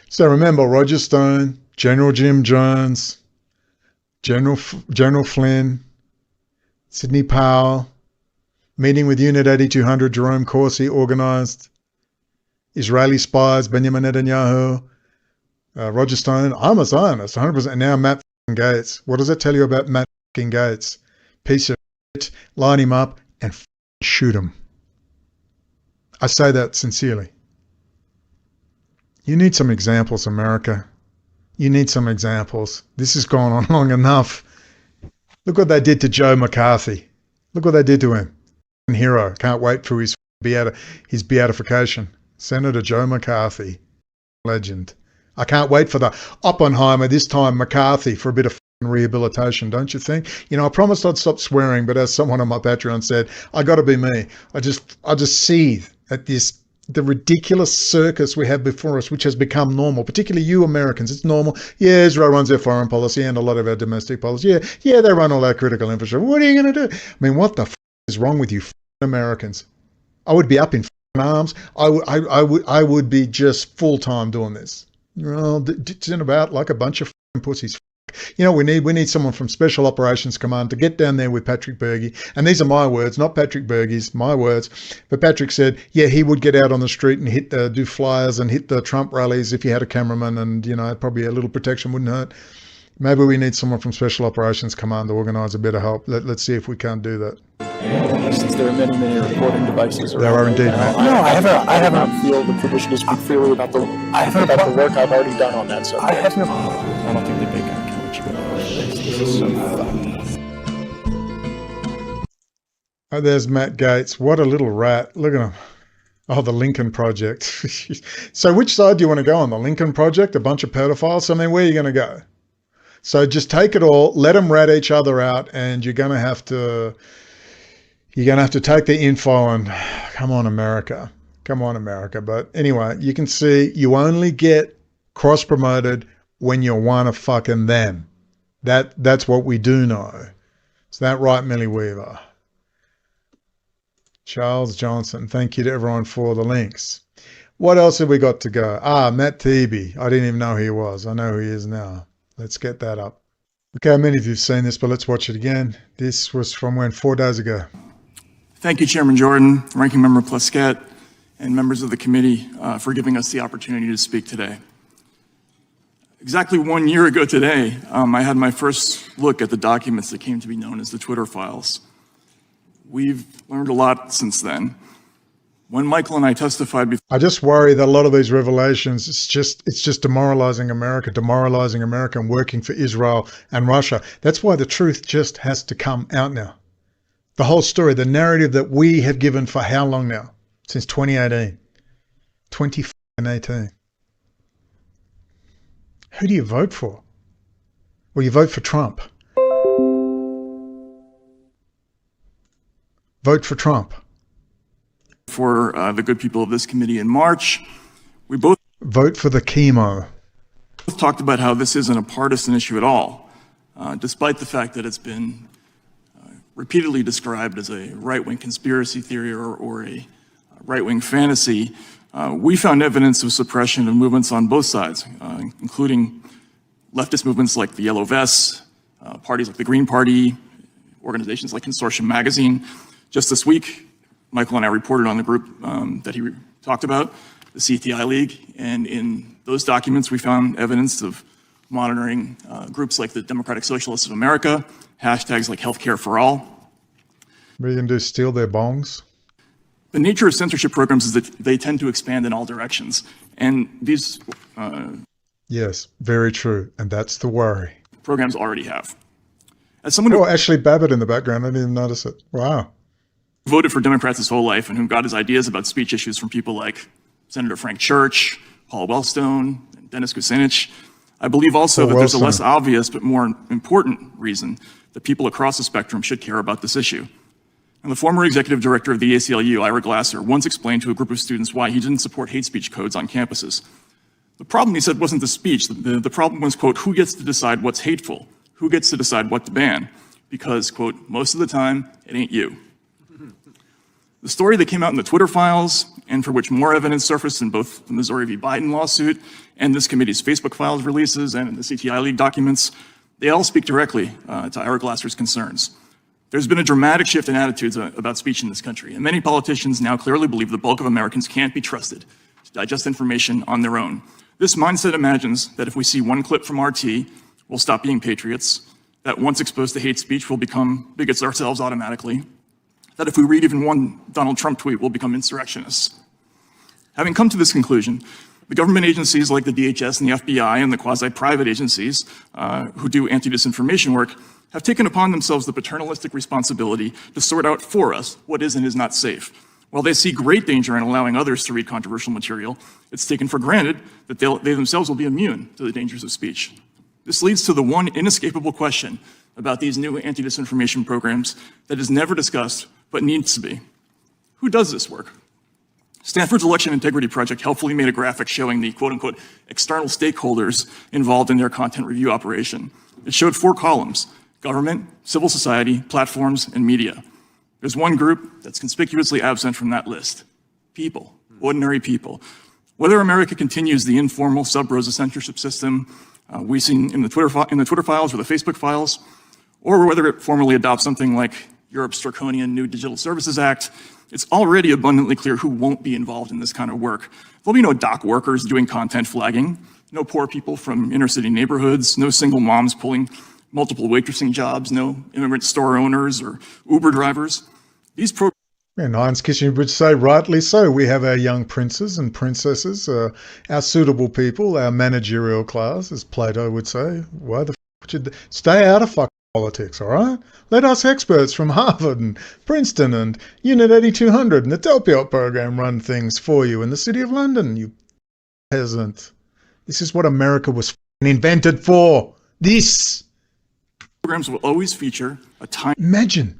So remember, Roger Stone, General Jim Jones, General Flynn, Sidney Powell, meeting with Unit 8200, Jerome Corsi organised, Israeli spies, Benjamin Netanyahu, Roger Stone. I'm a Zionist, 100%. And now Matt Gaetz. What does that tell you about Matt Gaetz? Piece of shit, line him up and shoot him. I say that sincerely. You need some examples, America. You need some examples. This has gone on long enough. Look what they did to Joe McCarthy. Look what they did to him. hero. Can't wait for his beatification. Senator Joe McCarthy, legend. I can't wait for the Oppenheimer, this time McCarthy, for a bit of rehabilitation, don't you think? You know, I promised I'd stop swearing, but as someone on my Patreon said, I got to be me. I just seethe at the ridiculous circus we have before us, which has become normal, particularly you Americans. It's normal. Yeah, Israel runs their foreign policy and a lot of our domestic policy. Yeah, they run all our critical infrastructure. What are you going to do? I mean, what the is wrong with you Americans? I would be up in arms. I would be just full-time doing this. Well, ditching about like a bunch of pussies. You know, we need someone from Special Operations Command to get down there with Patrick Berge. And these are my words, not Patrick Berge's, my words. But Patrick said, yeah, he would get out on the street and do flyers and hit the Trump rallies if he had a cameraman, and, you know, probably a little protection wouldn't hurt. Maybe we need someone from Special Operations Command to organise a bit of help. Let's see if we can't do that. Since there are many, many recording devices around. There are indeed, Matt. No, I haven't feel the permission to speak freely about the work I've already done on that subject. I don't think the big guy can let you know. This is so fucked. Oh, there's Matt Gaetz. What a little rat. Look at him. Oh, the Lincoln Project. So which side do you want to go on? The Lincoln Project? A bunch of pedophiles? I mean, where are you going to go? So just take it all, let them rat each other out, and you're going to have to take the info and come on, America. Come on, America. But anyway, you can see you only get cross-promoted when you're one of fucking them. That's what we do know. Is that right, Millie Weaver? Charles Johnson, thank you to everyone for the links. What else have we got to go? Matt Thebe. I didn't even know who he was. I know who he is now. Let's get that up. Okay, many of you have seen this, but let's watch it again. This was from when? 4 days ago. Thank you, Chairman Jordan, Ranking Member Plaskett, and members of the committee for giving us the opportunity to speak today. Exactly 1 year ago today, I had my first look at the documents that came to be known as the Twitter files. We've learned a lot since then. When Michael and I testified before, I just worry that a lot of these revelations, it's just demoralizing America and working for Israel and Russia. That's why the truth just has to come out now. The whole story, the narrative that we have given for how long now? Since 2018. 2018. Who do you vote for? Well, you vote for Trump. Vote for Trump. For the good people of this committee in March, we both vote for the chemo. Talked about how this isn't a partisan issue at all, despite the fact that it's been repeatedly described as a right-wing conspiracy theory or a right-wing fantasy. We found evidence of suppression of movements on both sides, including leftist movements like the Yellow Vests, parties like the Green Party, organizations like Consortium Magazine. Just this week, Michael and I reported on the group that he talked about, the CTI League, and in those documents we found evidence of monitoring groups like the Democratic Socialists of America, hashtags like Healthcare for All. What are you going to do, steal their bongs? The nature of censorship programs is that they tend to expand in all directions, and these yes, very true, and that's the worry. Programs already have. As someone who Ashley Babbitt in the background, I didn't even notice it. Wow. Voted for Democrats his whole life and who got his ideas about speech issues from people like Senator Frank Church, Paul Wellstone, and Dennis Kucinich. I believe also that there's a less obvious but more important reason that people across the spectrum should care about this issue. And the former executive director of the ACLU, Ira Glasser, once explained to a group of students why he didn't support hate speech codes on campuses. The problem, he said, wasn't the speech. The problem was, quote, who gets to decide what's hateful? Who gets to decide what to ban? Because, quote, most of the time, it ain't you. The story that came out in the Twitter files, and for which more evidence surfaced in both the Missouri v. Biden lawsuit and this committee's Facebook files releases and in the CTI League documents, they all speak directly to Ira Glasser's concerns. There's been a dramatic shift in attitudes about speech in this country, and many politicians now clearly believe the bulk of Americans can't be trusted to digest information on their own. This mindset imagines that if we see one clip from RT, we'll stop being patriots, that once exposed to hate speech, we'll become bigots ourselves automatically, that if we read even one Donald Trump tweet, we'll become insurrectionists. Having come to this conclusion, the government agencies like the DHS and the FBI and the quasi-private agencies who do anti-disinformation work have taken upon themselves the paternalistic responsibility to sort out for us what is and is not safe. While they see great danger in allowing others to read controversial material, it's taken for granted that they themselves will be immune to the dangers of speech. This leads to the one inescapable question about these new anti-disinformation programs that is never discussed but needs to be. Who does this work? Stanford's Election Integrity Project helpfully made a graphic showing the quote-unquote external stakeholders involved in their content review operation. It showed 4 columns: government, civil society, platforms, and media. There's one group that's conspicuously absent from that list: people, ordinary people. Whether America continues the informal sub-rosa censorship system we've seen in the Twitter files or the Facebook files, or whether it formally adopts something like Europe's draconian New Digital Services Act, it's already abundantly clear who won't be involved in this kind of work. There'll be no dock workers doing content flagging, no poor people from inner city neighborhoods, no single moms pulling multiple waitressing jobs, no immigrant store owners or Uber drivers. These programs. And Heinz Kissinger would say, rightly so. We have our young princes and princesses, our suitable people, our managerial class, as Plato would say. Why the f would you stay out of politics, all right? Let us experts from Harvard and Princeton and Unit 8200 and the Telpiot program run things for you in the City of London, you peasant. This is what America was invented for. This. Programs will always feature a time. Imagine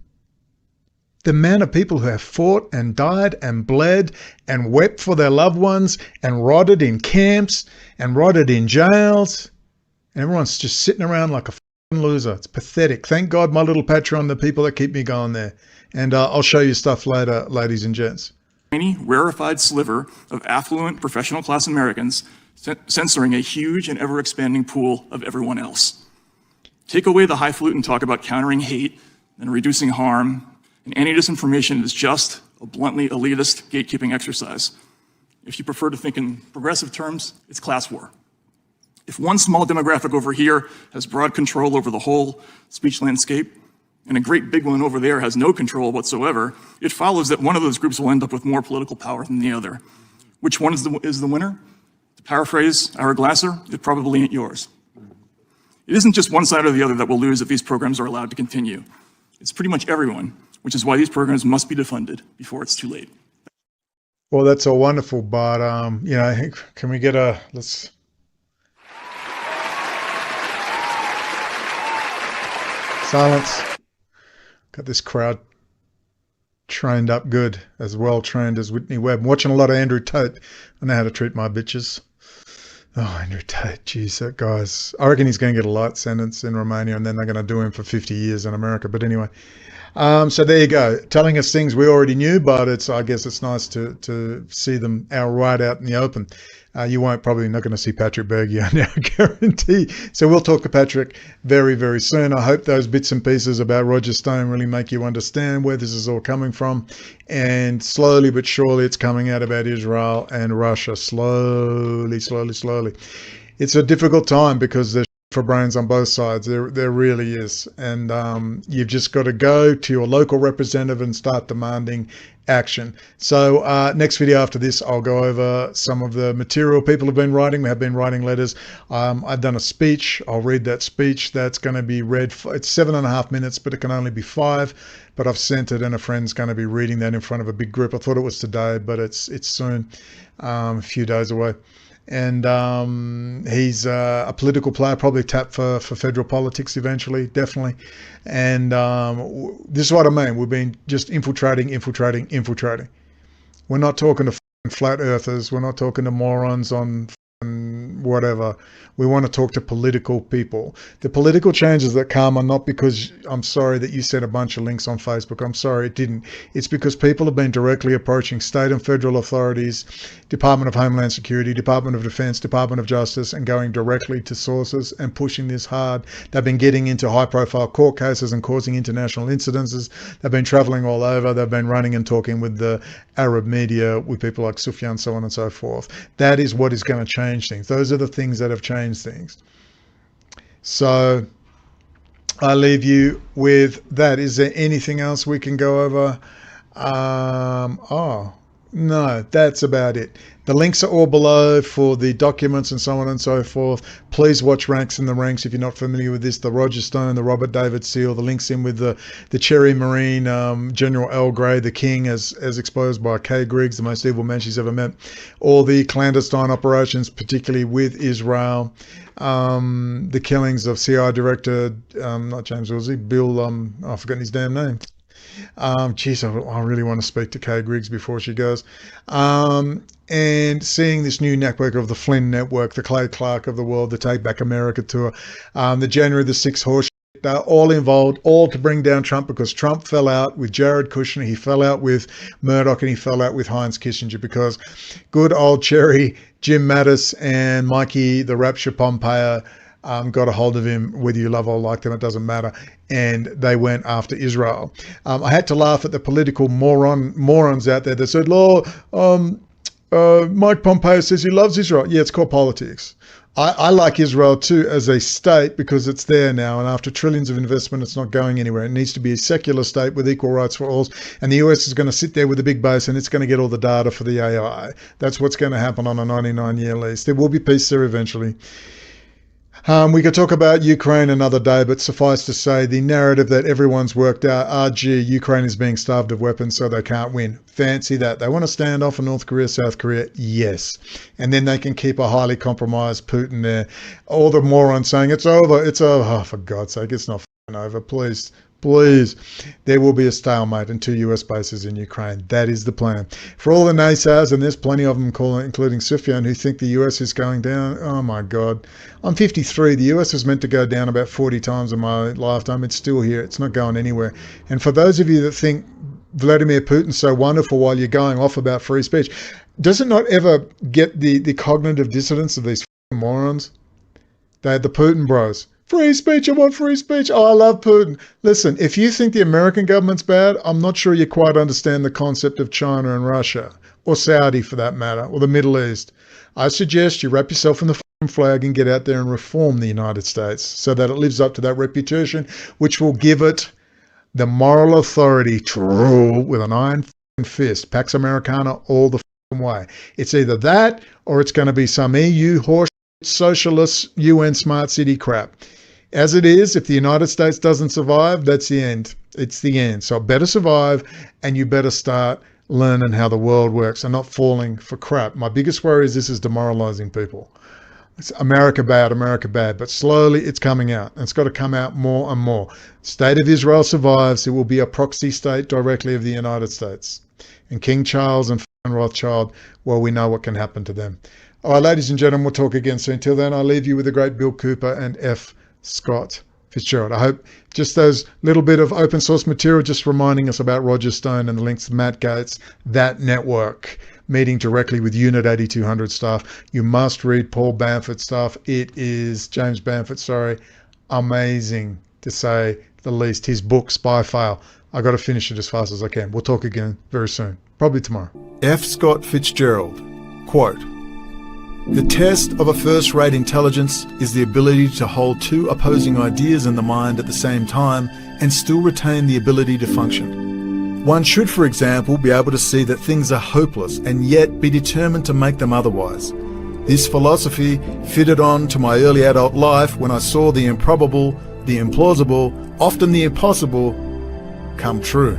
the amount of people who have fought and died and bled and wept for their loved ones and rotted in camps and rotted in jails. And everyone's just sitting around like a f***ing loser. It's pathetic. Thank God my little Patreon, the people that keep me going there. And I'll show you stuff later, ladies and gents. Tiny, rarefied sliver of affluent professional class Americans censoring a huge and ever-expanding pool of everyone else. Take away the highfalutin talk about countering hate and reducing harm, and anti-disinformation is just a bluntly elitist gatekeeping exercise. If you prefer to think in progressive terms, it's class war. If one small demographic over here has broad control over the whole speech landscape, and a great big one over there has no control whatsoever, it follows that one of those groups will end up with more political power than the other. Which one is the winner? To paraphrase Ira Glasser, it probably ain't yours. It isn't just one side or the other that will lose if these programs are allowed to continue. It's pretty much everyone, which is why these programs must be defunded before it's too late. Well, that's all wonderful, but, you know, can we get let's... Silence. Got this crowd trained up good, as well trained as Whitney Webb. I'm watching a lot of Andrew Tate. I know how to treat my bitches. Oh, Andrew Tate, geez, that guy's... I reckon he's going to get a light sentence in Romania, and then they're going to do him for 50 years in America. But anyway, so there you go, telling us things we already knew, but I guess it's nice to see them right out in the open. You won't probably not going to see Patrick Bergier now, I guarantee. So we'll talk to Patrick very, very soon. I hope those bits and pieces about Roger Stone really make you understand where this is all coming from. And slowly but surely it's coming out about Israel and Russia. Slowly, slowly, slowly. It's a difficult time because there's for brains on both sides. There really is. And you've just got to go to your local representative and start demanding action. So next video after this, I'll go over some of the material people have been writing. We have been writing letters. I've done a speech. I'll read that speech. That's going to be read. It's 7.5 minutes, but it can only be 5. But I've sent it, and a friend's going to be reading that in front of a big group. I thought it was today, but it's soon, a few days away. And he's a political player, probably tapped for federal politics eventually, definitely. And this is what I mean. We've been just infiltrating. We're not talking to flat earthers. We're not talking to morons on whatever. We want to talk to political people. The political changes that come are not because I'm sorry that you sent a bunch of links on Facebook. I'm sorry it didn't. It's because people have been directly approaching state and federal authorities, Department of Homeland Security, Department of Defense, Department of Justice, and going directly to sources and pushing this hard. They've been getting into high-profile court cases and causing international incidences. They've been traveling all over. They've been running and talking with the Arab media, with people like Sufyan, so on and so forth. That is what is going to change things. Those are the things that have changed things. So I leave you with that. Is there anything else we can go over? No, that's about it. The links are all below for the documents and so on and so forth. Please watch Ranks in the Ranks if you're not familiar with this. The Roger Stone, the Robert David Seal, the links in with the Cherry Marine, General Al Gray, the King as exposed by Kay Griggs, the most evil man she's ever met. All the clandestine operations, particularly with Israel. The killings of CI Director, not James Woolsey, Bill, I've forgotten his damn name. Geez, I really want to speak to Kay Griggs before she goes. And seeing this new network of the Flynn Network, the Clay Clark of the world, the Take Back America tour, the January the 6th horse, they're all involved, all to bring down Trump, because Trump fell out with Jared Kushner, he fell out with Murdoch, and he fell out with Heinz Kissinger, because good old Cherry, Jim Mattis and Mikey the Rapture Pompeo got a hold of him, whether you love or like them, it doesn't matter. And they went after Israel. I had to laugh at the political morons out there that said, Mike Pompeo says he loves Israel. Yeah, it's called politics. I like Israel too as a state, because it's there now, and after trillions of investment, it's not going anywhere. It needs to be a secular state with equal rights for all, and the US is going to sit there with a big base, and it's going to get all the data for the AI. That's what's going to happen on a 99-year lease. There will be peace there eventually. We could talk about Ukraine another day, but suffice to say, the narrative that everyone's worked out, Ukraine is being starved of weapons, so they can't win. Fancy that. They want to stand off in North Korea, South Korea, yes. And then they can keep a highly compromised Putin there. All the morons saying, it's over, it's over. Oh, for God's sake, it's not over, please. Please, there will be a stalemate and 2 US bases in Ukraine. That is the plan. For all the naysayers, and there's plenty of them, including Sufyan, who think the US is going down, oh my God. I'm 53. The US was meant to go down about 40 times in my lifetime. It's still here. It's not going anywhere. And for those of you that think Vladimir Putin's so wonderful while you're going off about free speech, does it not ever get the cognitive dissonance of these morons? They're the Putin bros. Free speech, I want free speech. Oh, I love Putin. Listen, if you think the American government's bad, I'm not sure you quite understand the concept of China and Russia, or Saudi for that matter, or the Middle East. I suggest you wrap yourself in the flag and get out there and reform the United States so that it lives up to that reputation, which will give it the moral authority to rule with an iron fist, Pax Americana all the way. It's either that, or it's going to be some EU horse socialist UN smart city crap. As it is, if the United States doesn't survive, that's the end. It's the end. So it better survive, and you better start learning how the world works and not falling for crap. My biggest worry is this is demoralizing people. It's America bad, but slowly it's coming out. And it's got to come out more and more. State of Israel survives, it will be a proxy state directly of the United States. And King Charles and Rothschild, well, we know what can happen to them. All right, ladies and gentlemen, we'll talk again soon. Till then, I'll leave you with the great Bill Cooper and F. Scott Fitzgerald. I hope just those little bit of open source material just reminding us about Roger Stone and the links to Matt Gaetz, that network, meeting directly with Unit 8200 staff. You must read Paul Bamford's stuff. It is, James Bamford, sorry, amazing to say the least. His book, Spy Fail. I got to finish it as fast as I can. We'll talk again very soon, probably tomorrow. F. Scott Fitzgerald, quote, "The test of a first-rate intelligence is the ability to hold 2 opposing ideas in the mind at the same time and still retain the ability to function. One should, for example, be able to see that things are hopeless and yet be determined to make them otherwise. This philosophy fitted on to my early adult life when I saw the improbable, the implausible, often the impossible, come true."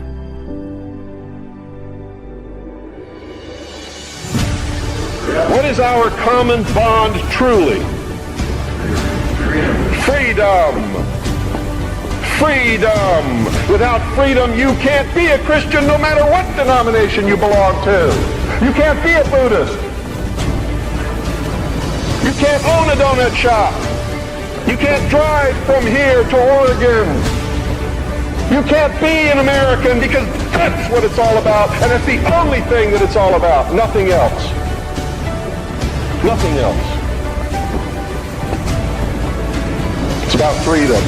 What is our common bond truly? Freedom. Freedom. Without freedom, you can't be a Christian no matter what denomination you belong to. You can't be a Buddhist. You can't own a donut shop. You can't drive from here to Oregon. You can't be an American, because that's what it's all about, and it's the only thing that it's all about, nothing else. Nothing else. It's about freedom.